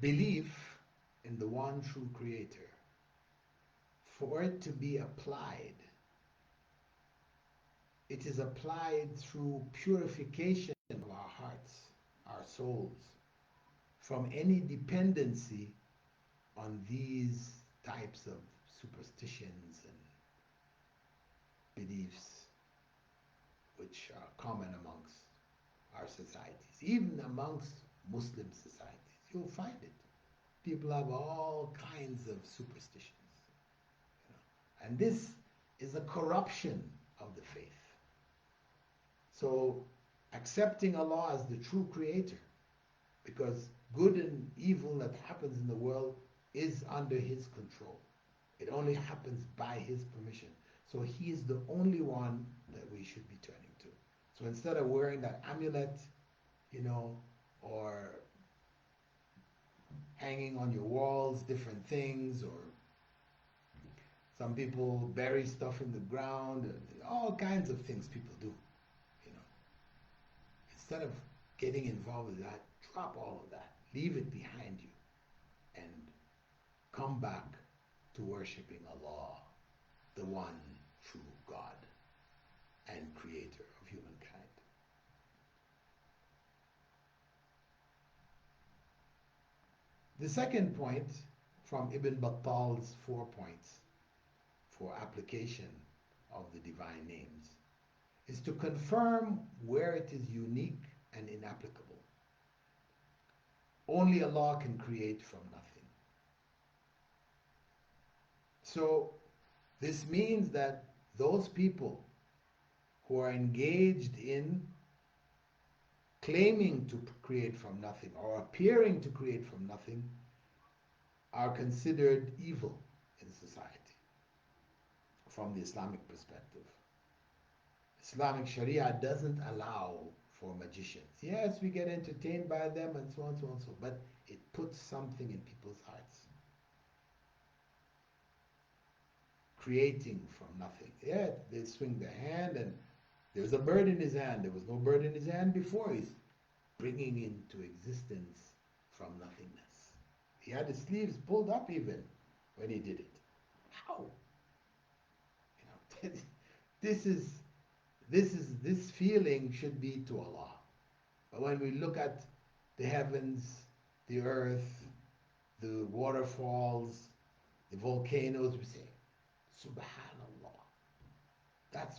belief in the one true creator, for it to be applied, it is applied through purification of our hearts, our souls, from any dependency on these types of superstitions and beliefs which are common amongst our societies, even amongst Muslim societies. You'll find it. People have all kinds of superstitions. And this is a corruption of the faith. So accepting Allah as the true creator, because good and evil that happens in the world is under His control. It only happens by His permission. So He is the only one that we should be turning to. So instead of wearing that amulet, or hanging on your walls, different things, or some people bury stuff in the ground, all kinds of things people do. Instead of getting involved with that, drop all of that. Leave it behind you and come back to worshiping Allah, the one true God and creator of humankind. The second point from Ibn Battal's 4 points for application of the divine names is to confirm where it is unique and inapplicable. Only Allah can create from nothing. So this means that those people who are engaged in claiming to create from nothing or appearing to create from nothing are considered evil in society from the Islamic perspective. Islamic Sharia doesn't allow for magicians. Yes, we get entertained by them and so on, so on, so, but it puts something in people's hearts. Creating from nothing. Yeah, they swing their hand and there's a bird in his hand. There was no bird in his hand before. He's bringing into existence from nothingness. He had his sleeves pulled up even when he did it. How? This feeling should be to Allah. But when we look at the heavens, the earth, the waterfalls, the volcanoes, we say, Subhanallah. That's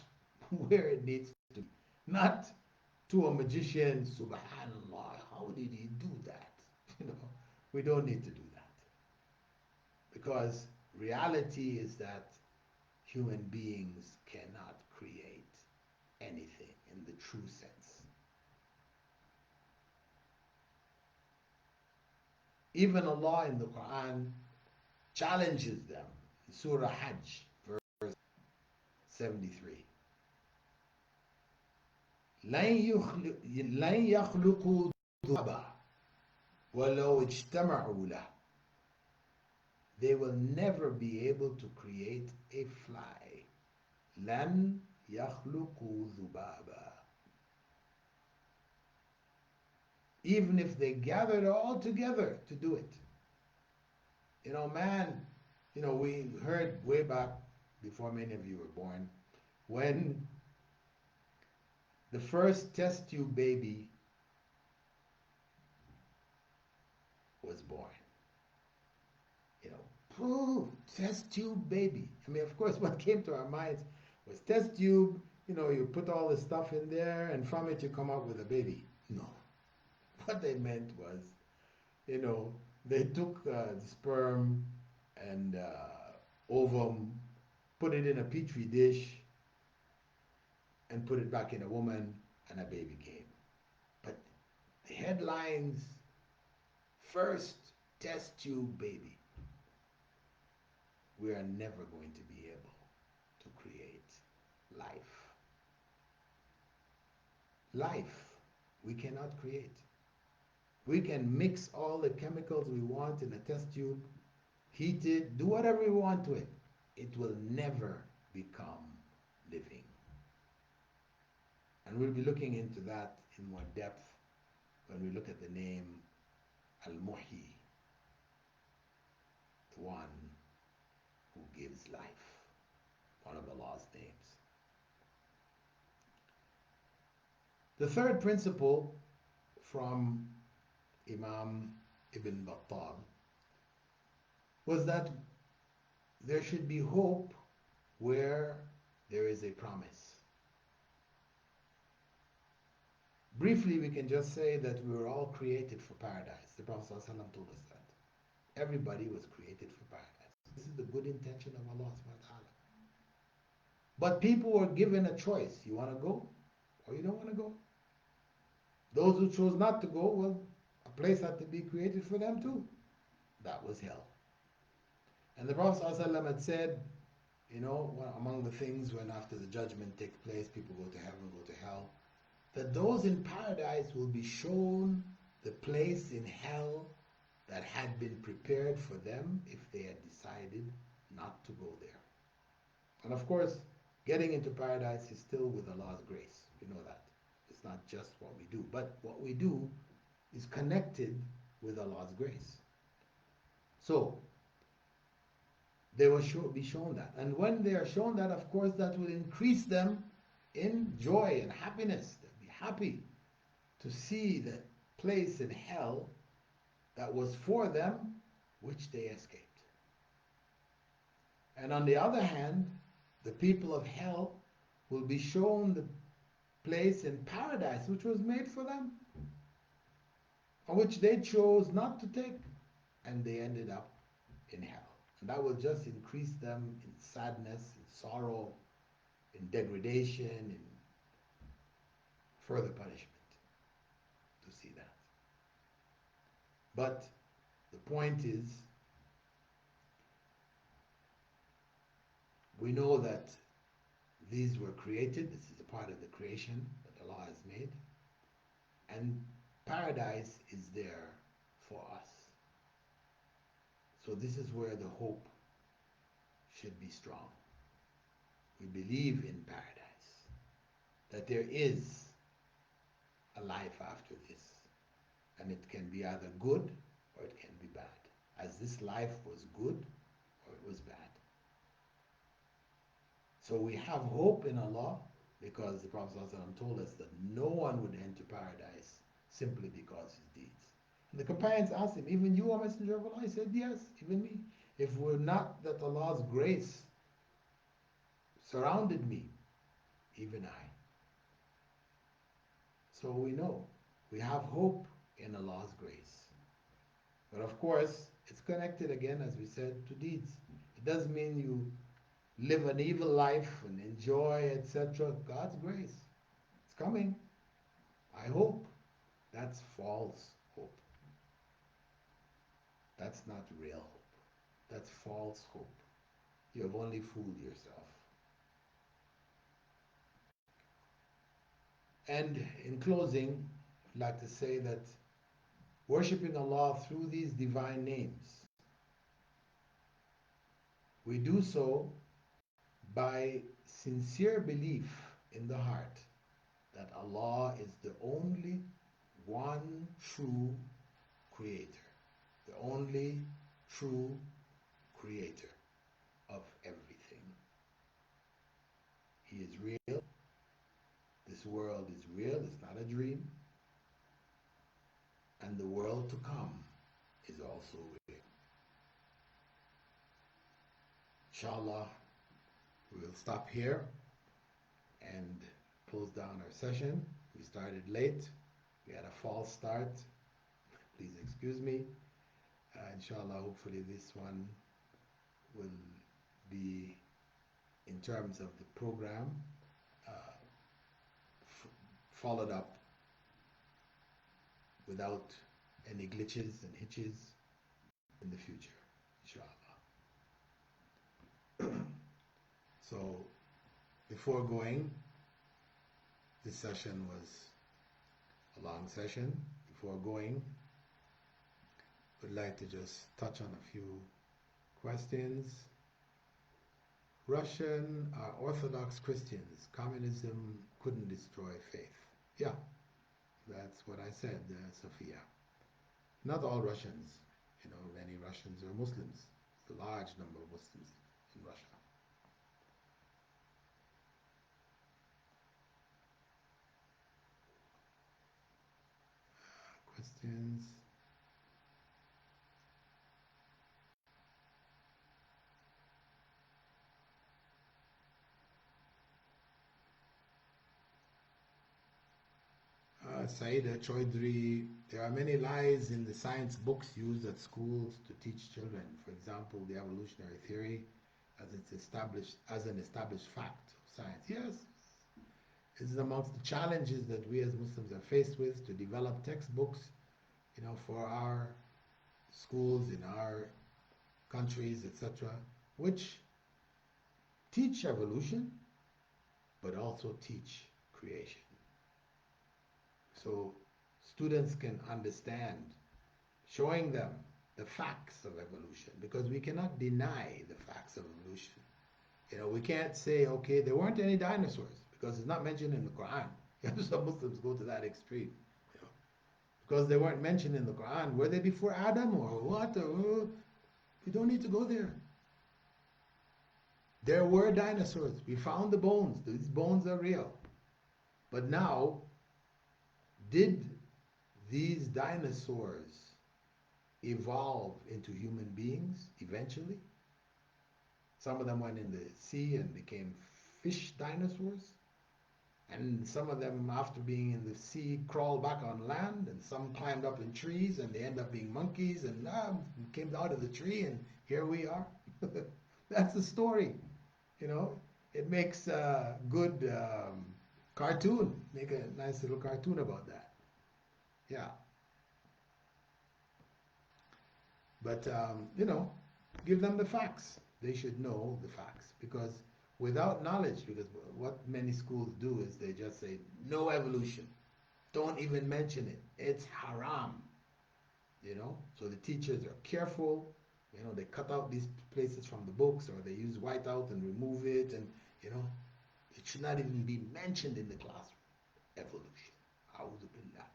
where it needs to be. Not to a magician, Subhanallah, how did he do that? We don't need to do that. Because reality is that human beings cannot create anything in the true sense. Even Allah in the Quran challenges them in Surah Hajj, verse 73. لن يخلقوا ذبابا ولو اجتمعوا له. They will never be able to create a fly. لن يخلقوا ذبابا. Even if they gathered all together to do it. We heard way back before many of you were born, when the first test tube baby was born. Test tube baby. Of course, what came to our minds was test tube, you put all the stuff in there and from it you come out with a baby. No. What they meant was, they took the sperm and ovum, put it in a petri dish, and put it back in a woman, and a baby came. But the headlines, first test tube baby. We are never going to be able to create life. Life, we cannot create. We can mix all the chemicals we want in a test tube, heat it, do whatever we want to it. It will never become living. And we'll be looking into that in more depth when we look at the name Al-Muhyi, the one who gives life, one of Allah's names. The third principle from Imam Ibn Battal was that there should be hope where there is a promise. Briefly, we can just say that we were all created for paradise. The Prophet ﷺ told us that. Everybody was created for paradise. This is the good intention of Allah subhanahu wa ta'ala. But people were given a choice. You want to go or you don't want to go? Those who chose not to go, well, a place had to be created for them too. That was hell. And the Prophet ﷺ had said, you know, among the things when after the judgment takes place, people go to heaven, go to hell, that those in paradise will be shown the place in hell that had been prepared for them if they had decided not to go there. And of course, getting into paradise is still with Allah's grace. We know that. It's not just what we do, but what we do is connected with Allah's grace. So, they will be shown that. And when they are shown that, of course, that will increase them in joy and happiness. They'll be happy to see the place in hell that was for them, which they escaped. And on the other hand, the people of hell will be shown the place in paradise, which was made for them, and which they chose not to take, and they ended up in hell. And that will just increase them in sadness, in sorrow, in degradation, in further punishment to see that. But the point is, we know that these were created. This is a part of the creation that Allah has made. And paradise is there for us. So this is where the hope should be strong. We believe in paradise, that there is a life after this, and it can be either good or it can be bad, as this life was good or it was bad. So we have hope in Allah because the Prophet ﷺ told us that no one would enter paradise simply because his deeds. And the companions asked him, even you, O Messenger of Allah? He said, yes, even me. If it were not that Allah's grace surrounded me, even I. So we know we have hope in Allah's grace. But of course, it's connected again, as we said, to deeds. It doesn't mean you live an evil life and enjoy, etc. God's grace. It's coming. I hope. That's false hope. That's not real hope. That's false hope. You have only fooled yourself. And in closing, I'd like to say that worshiping Allah through these divine names, we do so by sincere belief in the heart that Allah is the only one true creator, the only true creator of everything. He is real. This world is real, it's not a dream. And the world to come is also real. Inshallah, we'll stop here and close down our session. We started late. We had a false start. Please excuse me. Inshallah, hopefully this one will be, in terms of the program, followed up without any glitches and hitches in the future, inshallah. So, before going, this session was a long session. Before going, would like to just touch on a few questions. Russian Orthodox Christians, communism couldn't destroy faith. Yeah, that's what I said, Sophia. Not all Russians, many Russians are Muslims. It's a large number of Muslims in Russia. Questions? Saida Choudhury, there are many lies in the science books used at schools to teach children. For example, the evolutionary theory as it's established as an established fact of science. Yes, this is amongst the challenges that we as Muslims are faced with to develop textbooks, for our schools in our countries, etc., which teach evolution but also teach creation. So students can understand, showing them the facts of evolution, because we cannot deny the facts of evolution. We can't say, okay, there weren't any dinosaurs because it's not mentioned in the Quran. Some Muslims go to that extreme. Because they weren't mentioned in the Quran. Were they before Adam or what? We don't need to go there. There were dinosaurs. We found the bones. These bones are real. But now, did these dinosaurs evolve into human beings eventually? Some of them went in the sea and became fish dinosaurs. And some of them, after being in the sea, crawled back on land. And some climbed up in trees and they end up being monkeys and came out of the tree and here we are. That's the story. It makes a good cartoon. Make a nice little cartoon about that. Yeah. But, give them the facts. They should know the facts, because without knowledge, because what many schools do is they just say, no evolution. Don't even mention it. It's haram. So the teachers are careful. They cut out these places from the books, or they use whiteout and remove it, and it should not even be mentioned in the classroom. Evolution. A'udhu billah.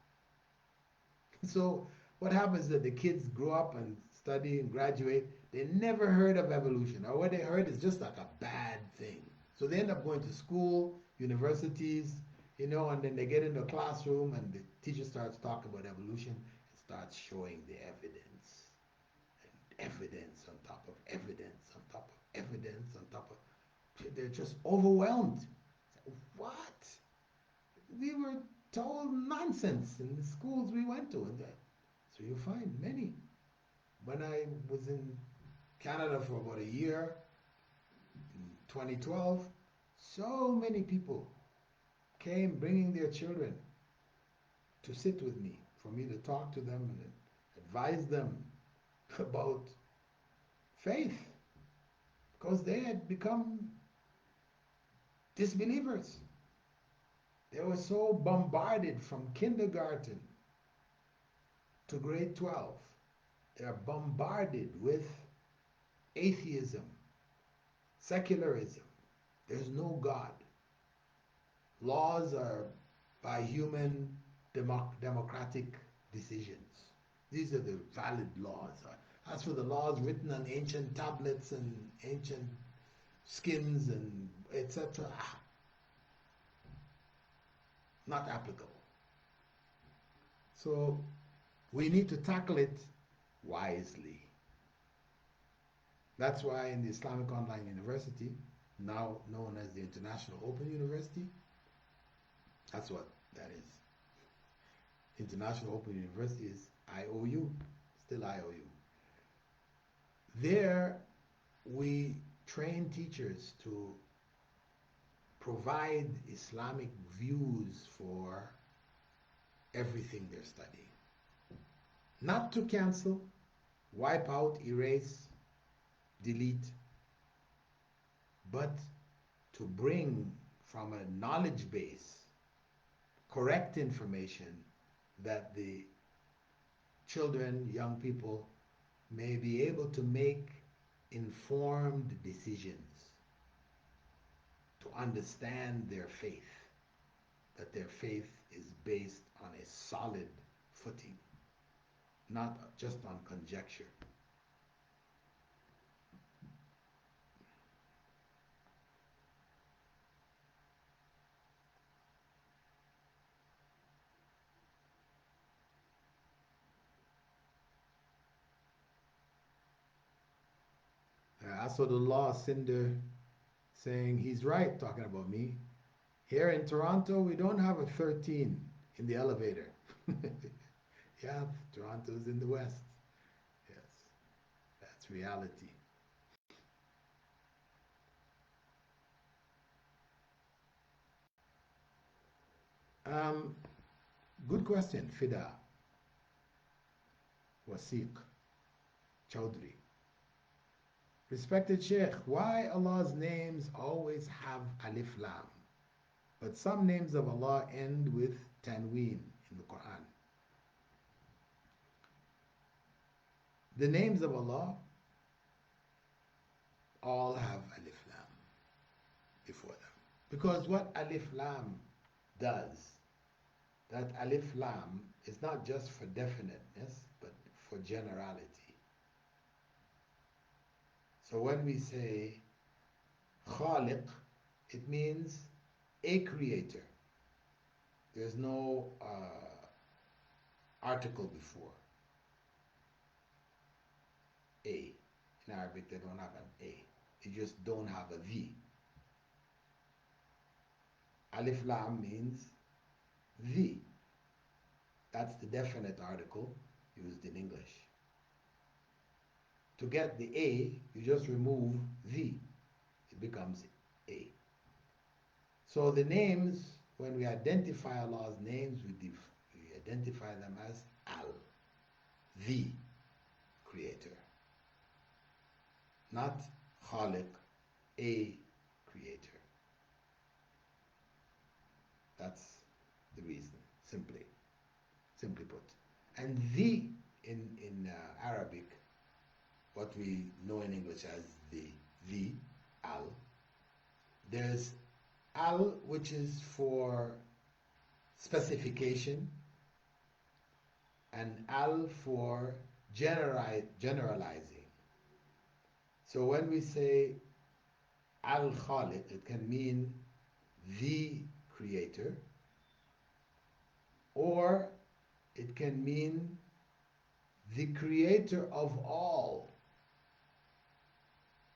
So what happens is that the kids grow up and study and graduate, they never heard of evolution, or what they heard is just like a bad thing. So they end up going to school, universities, and then they get in the classroom and the teacher starts talking about evolution and starts showing the evidence. And evidence on top of evidence on top of evidence on top of... They're just overwhelmed. What? We were told nonsense in the schools we went to. So you find many. When I was in Canada for about a year, in 2012, so many people came bringing their children to sit with me, for me to talk to them and advise them about faith, because they had become disbelievers. They were so bombarded from kindergarten to grade 12. They're bombarded with atheism, secularism. There's no God. Laws are by human democratic decisions. These are the valid laws. As for the laws written on ancient tablets and ancient skins and etc., not applicable. So we need to tackle it wisely. That's why in the Islamic Online University, now known as the International Open University, that's what that is. International Open University is IOU, still IOU. There we train teachers to provide Islamic views for everything they're studying. Not to cancel, wipe out, erase, delete, but to bring from a knowledge base correct information that the children, young people, may be able to make informed decisions, to understand their faith, that their faith is based on a solid footing, not just on conjecture. Asadullah Cinder saying he's right, talking about me. Here in Toronto, we don't have a 13. in the elevator. Yeah, Toronto's in the west. Yes, that's reality. Um, Good question, Fida Wasiq Chowdhury. Respected Sheikh, why Allah's names always have alif lam, but some names of Allah end with tanween in the Quran? The names of Allah all have alif lam before them. Because what alif lam does, that alif lam is not just for definiteness, but for generality. So when we say Khaliq, it means a creator. There's no article before a. In Arabic, they don't have an a. They just don't have a v. Alif lam means the. That's the definite article used in English. To get the a, you just remove the. It becomes a. So the names, when we identify Allah's names, we identify them as Al, the creator. Not Khaliq, a creator. That's the reason, simply put. And the in Arabic, what we know in English as the, al, there's al which is for specification and al for generalizing. So when we say al-Khaliq, it can mean the creator, or it can mean the creator of all.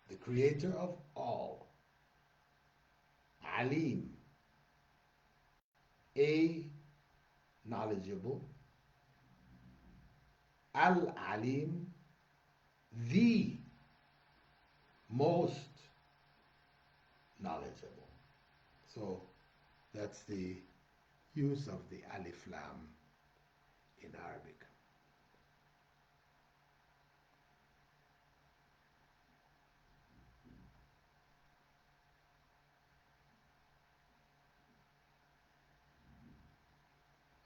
The creator of all. Alim, a knowledgeable. Al-Alim, the most knowledgeable. So that's the use of the alif lam in Arabic.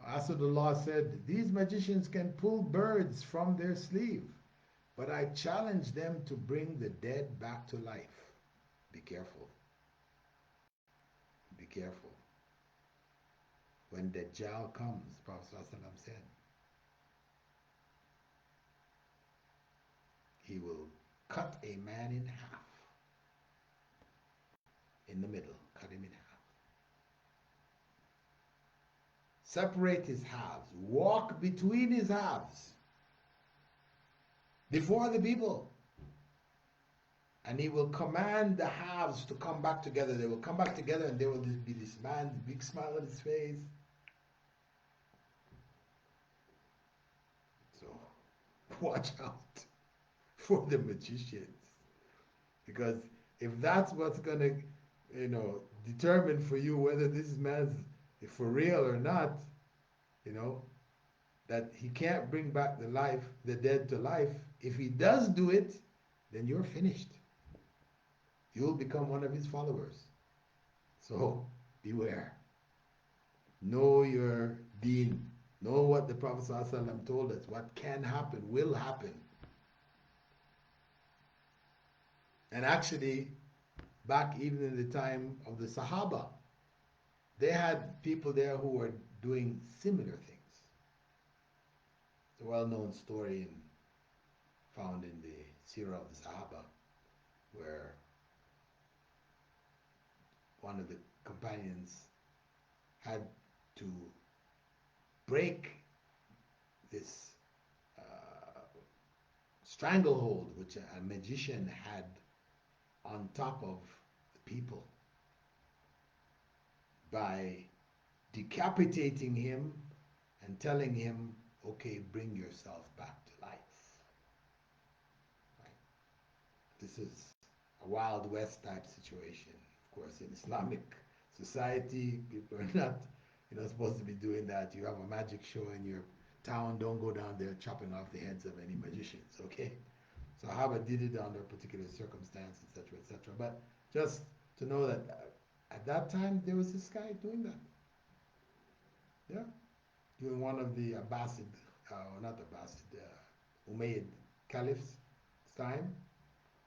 Asadullah said, these magicians can pull birds from their sleeve, but I challenge them to bring the dead back to life. Be careful. Be careful. When Dajjal comes, Prophet ﷺ said, he will cut a man in half. In the middle, cut him in half. Separate his halves. Walk between his halves before the people. And he will command the halves to come back together. They will come back together and there will be this man, big smile on his face. So watch out for the magicians. Because if that's what's going to, determine for you whether this man's for real or not, that he can't bring back the dead to life. If he does do it, then you're finished. You'll become one of his followers. So beware. Know your deen. Know what the Prophet ﷺ told us. What can happen will happen. And actually, back even in the time of the Sahaba, they had people there who were doing similar things. It's a well-known story found in the Sirah of the Sahaba, where one of the companions had to break this stranglehold which a magician had on top of the people by decapitating him and telling him, okay, bring yourself back to life. Right? This is a Wild West type situation. Of course, in Islamic society, people are not, supposed to be doing that. You have a magic show in your town, don't go down there chopping off the heads of any magicians, okay? So Sahaba did it under particular circumstances, etc., etc. But just to know that at that time there was this guy doing that. Yeah, during one of the Abbasid, not Abbasid, Umayyad caliphs' time,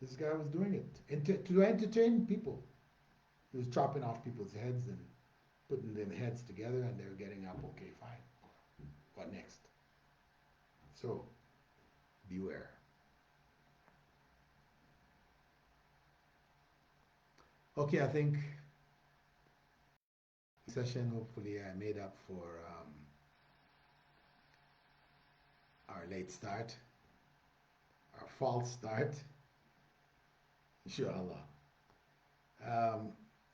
this guy was doing it to entertain people. He was chopping off people's heads and putting their heads together, and they were getting up. Okay, fine. What next? So beware. Okay, I think session, hopefully I made up for our late start, our false start, inshallah.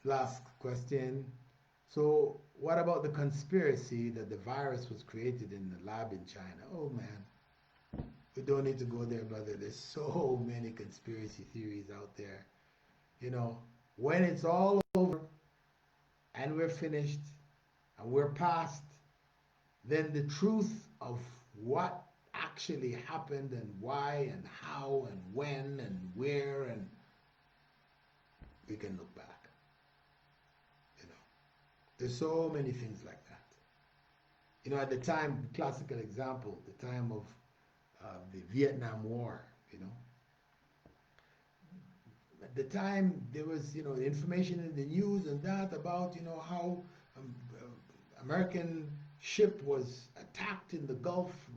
Last question. So what about the conspiracy that the virus was created in the lab in China? Oh man, we don't need to go there, brother. There's so many conspiracy theories out there. When it's all over and we're finished and we're past, then the truth of what actually happened and why and how and when and where, and we can look back. There's so many things like that. At the time, classical example, the time of the Vietnam War, at the time there was, information in the news and that about, how American ship was attacked in the Gulf,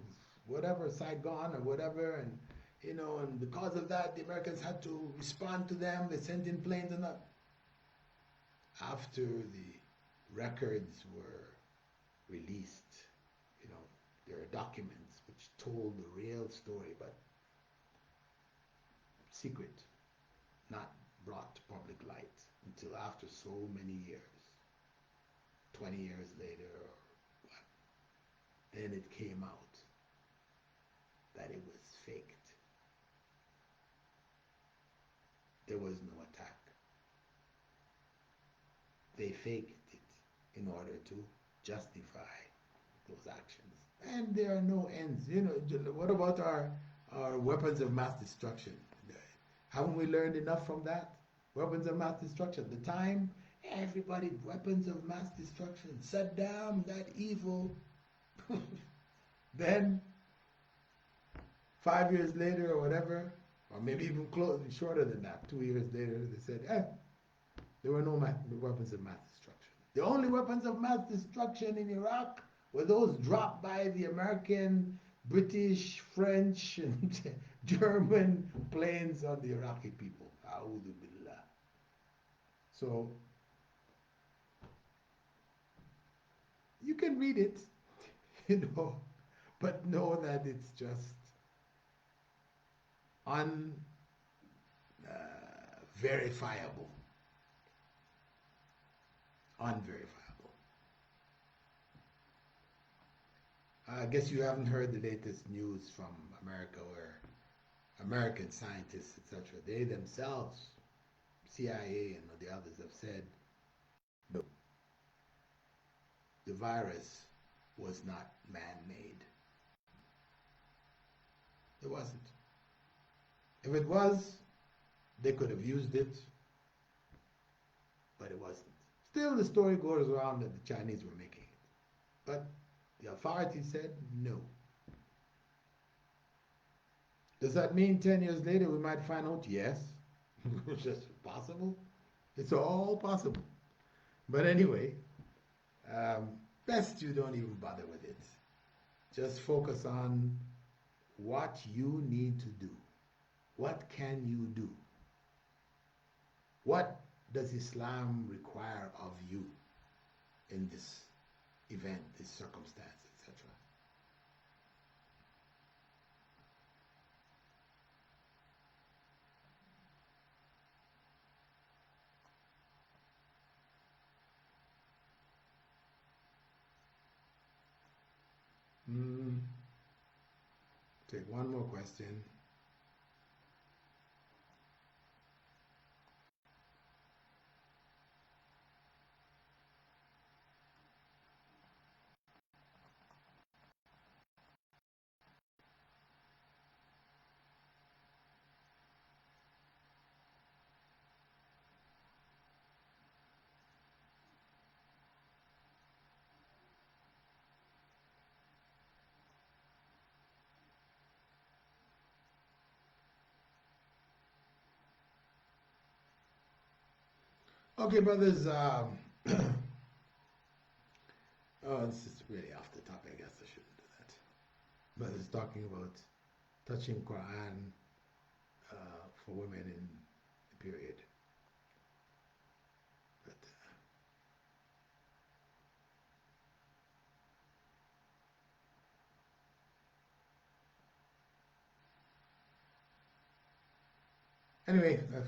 whatever, Saigon or whatever, and and because of that, the Americans had to respond to them. They sent in planes and that. After the records were released, there are documents which told the real story, but secret, not brought to public light until after so many years, 20 years later or what. Then it came out that it was faked. There was no attack. They faked it in order to justify those actions. And there are no ends. What about our weapons of mass destruction? Haven't we learned enough from that? Weapons of mass destruction. The time, everybody, weapons of mass destruction. Saddam, that evil. Then, 5 years later or whatever, or maybe even shorter than that, 2 years later, they said, there were no weapons of mass destruction. The only weapons of mass destruction in Iraq were those dropped by the American, British, French, and German planes on the Iraqi people. A'udhu billah. So, you can read it, but know that it's just unverifiable. Unverifiable. I guess you haven't heard the latest news from America where American scientists, etc., they themselves, CIA and the others, have said no, the virus was not man-made. It wasn't. If it was, they could have used it, but it wasn't. Still, the story goes around that the Chinese were making it. But the authorities said no. Does that mean 10 years later we might find out? Yes. It's just possible. It's all possible. But anyway, best you don't even bother with it. Just focus on what you need to do. What can you do? What does Islam require of you in this event, this circumstance, etc.? Mm, take one more question. Okay, brothers. Oh, this is really off the topic. I guess I shouldn't do that. Brothers talking about touching Quran for women in the period. But anyway, that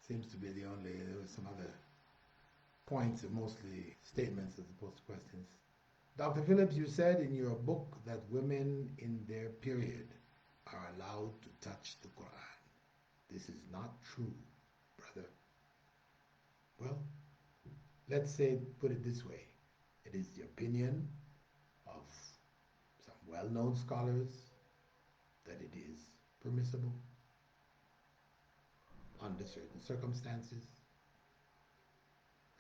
seems to be the only. There was some other points, mostly statements as opposed to questions. Dr. Phillips, you said in your book that women in their period are allowed to touch the Quran. This is not true, brother. Well, let's say, put it this way. It is the opinion of some well-known scholars that it is permissible under certain circumstances,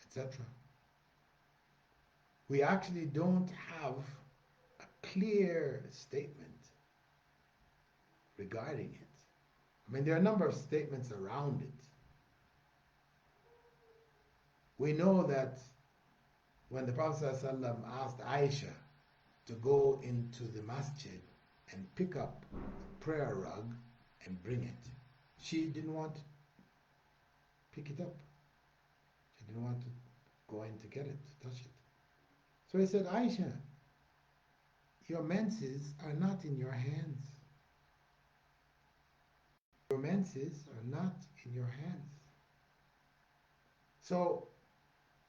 etc. We actually don't have a clear statement regarding it. I mean, there are a number of statements around it. We know that when the Prophet ﷺ asked Aisha to go into the masjid and pick up a prayer rug and bring it, she didn't want to pick it up. She didn't want to go in to get it, to touch it. So he said, Aisha, your menses are not in your hands. Your menses are not in your hands. So,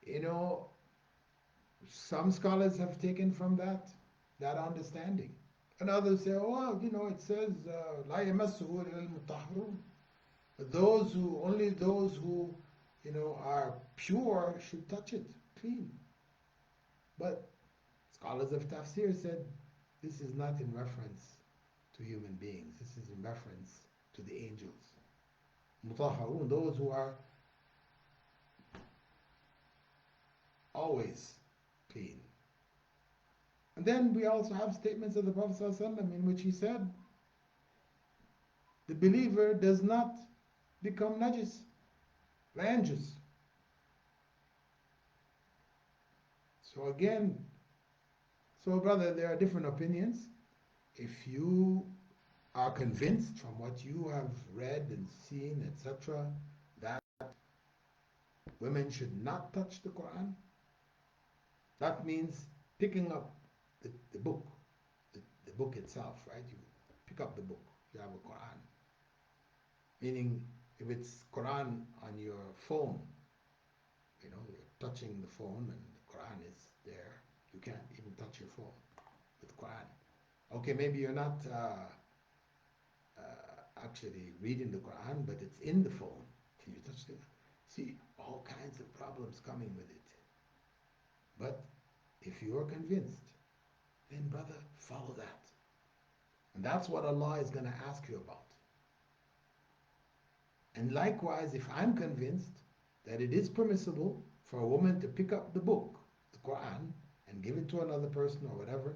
you know, some scholars have taken from that understanding. And others say, oh, well, you know, it says, لا يمسه إلا المطهرون. Only those who, you know, are pure should touch it, clean. But scholars of tafsir said this is not in reference to human beings. This is in reference to the angels. Mutahharun, those who are always clean. And then we also have statements of the Prophet ﷺ in which he said, the believer does not become najis, lanjus. So again, so brother, there are different opinions. If you are convinced from what you have read and seen, etc., that women should not touch the Quran, that means picking up the book, the book itself, right? You pick up the book, you have a Quran. Meaning, if it's Quran on your phone, you know, you're touching the phone and the Quran is there, you can't even touch your phone with Quran. Okay, maybe you're not actually reading the Quran, but it's in the phone. Can you touch it? See, all kinds of problems coming with it. But if you are convinced, then brother, follow that. And that's what Allah is going to ask you about. And likewise, if I'm convinced that it is permissible for a woman to pick up the book, the Quran, and give it to another person or whatever,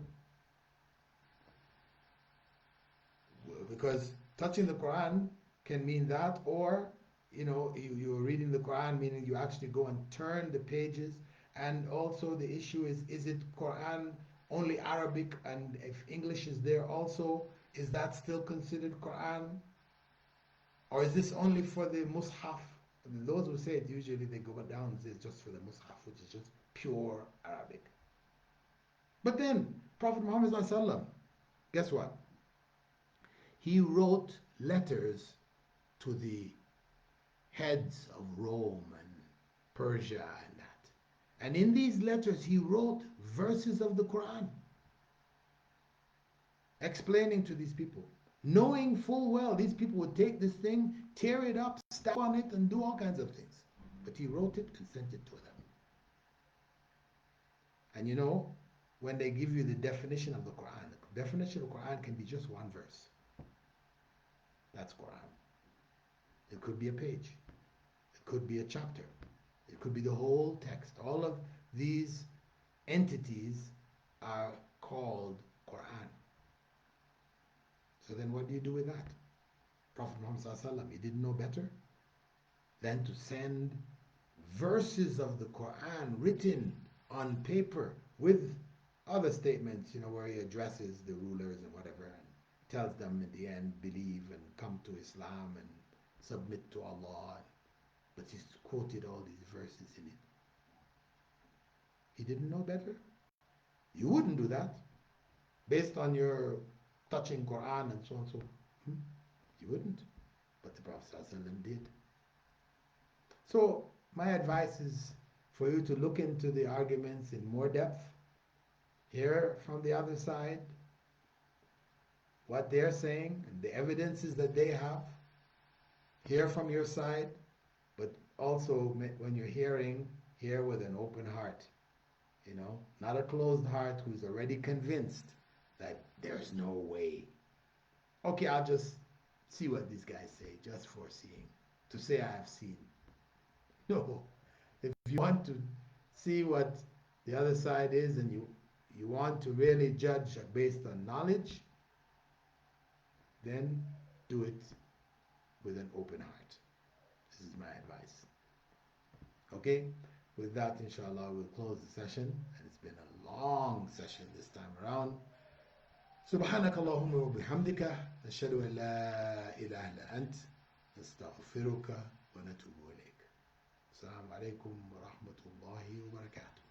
because touching the Quran can mean that, or you know, you're reading the Quran, meaning you actually go and turn the pages. And also the issue is it Quran only Arabic, and if English is there also, is that still considered Quran? Or is this only for the Mus'haf? Those who say it, usually they go down and say it's just for the Mus'haf, which is just pure Arabic. But then, Prophet Muhammad ﷺ, guess what? He wrote letters to the heads of Rome and Persia and that. And in these letters, he wrote verses of the Quran. explaining to these people, knowing full well these people would take this thing, tear it up, stamp on it, and do all kinds of things. But he wrote it and sent it to them. And you know, when they give you the definition of the Quran, the definition of the Quran can be just one verse. That's Quran. It could be a page. It could be a chapter. It could be the whole text. All of these entities are called Quran. So then what do you do with that? Prophet Muhammad, he didn't know better than to send verses of the Quran written on paper with other statements, you know, where he addresses the rulers and whatever and tells them in the end, believe and come to Islam and submit to Allah. But he's quoted all these verses in it. He didn't know better? You wouldn't do that based on your touching Quran and so on and so on. You wouldn't. But the Prophet ﷺ did. So my advice is for you to look into the arguments in more depth, hear from the other side what they're saying and the evidences that they have, hear from your side, but also when you're hearing, hear with an open heart, you know, not a closed heart who's already convinced that there's no way. Okay, I'll just see what these guys say, just for seeing, to say I have seen. No, if you want to see what the other side is and you want to really judge based on knowledge, then do it with an open heart. This is my advice. Okay, with that, inshallah, we'll close the session. And it's been a long session this time around. سبحانك اللهم وبحمدك نشهد أن لا إله إلا أنت نستغفرك ونتوب إليك. السلام عليكم ورحمة الله وبركاته.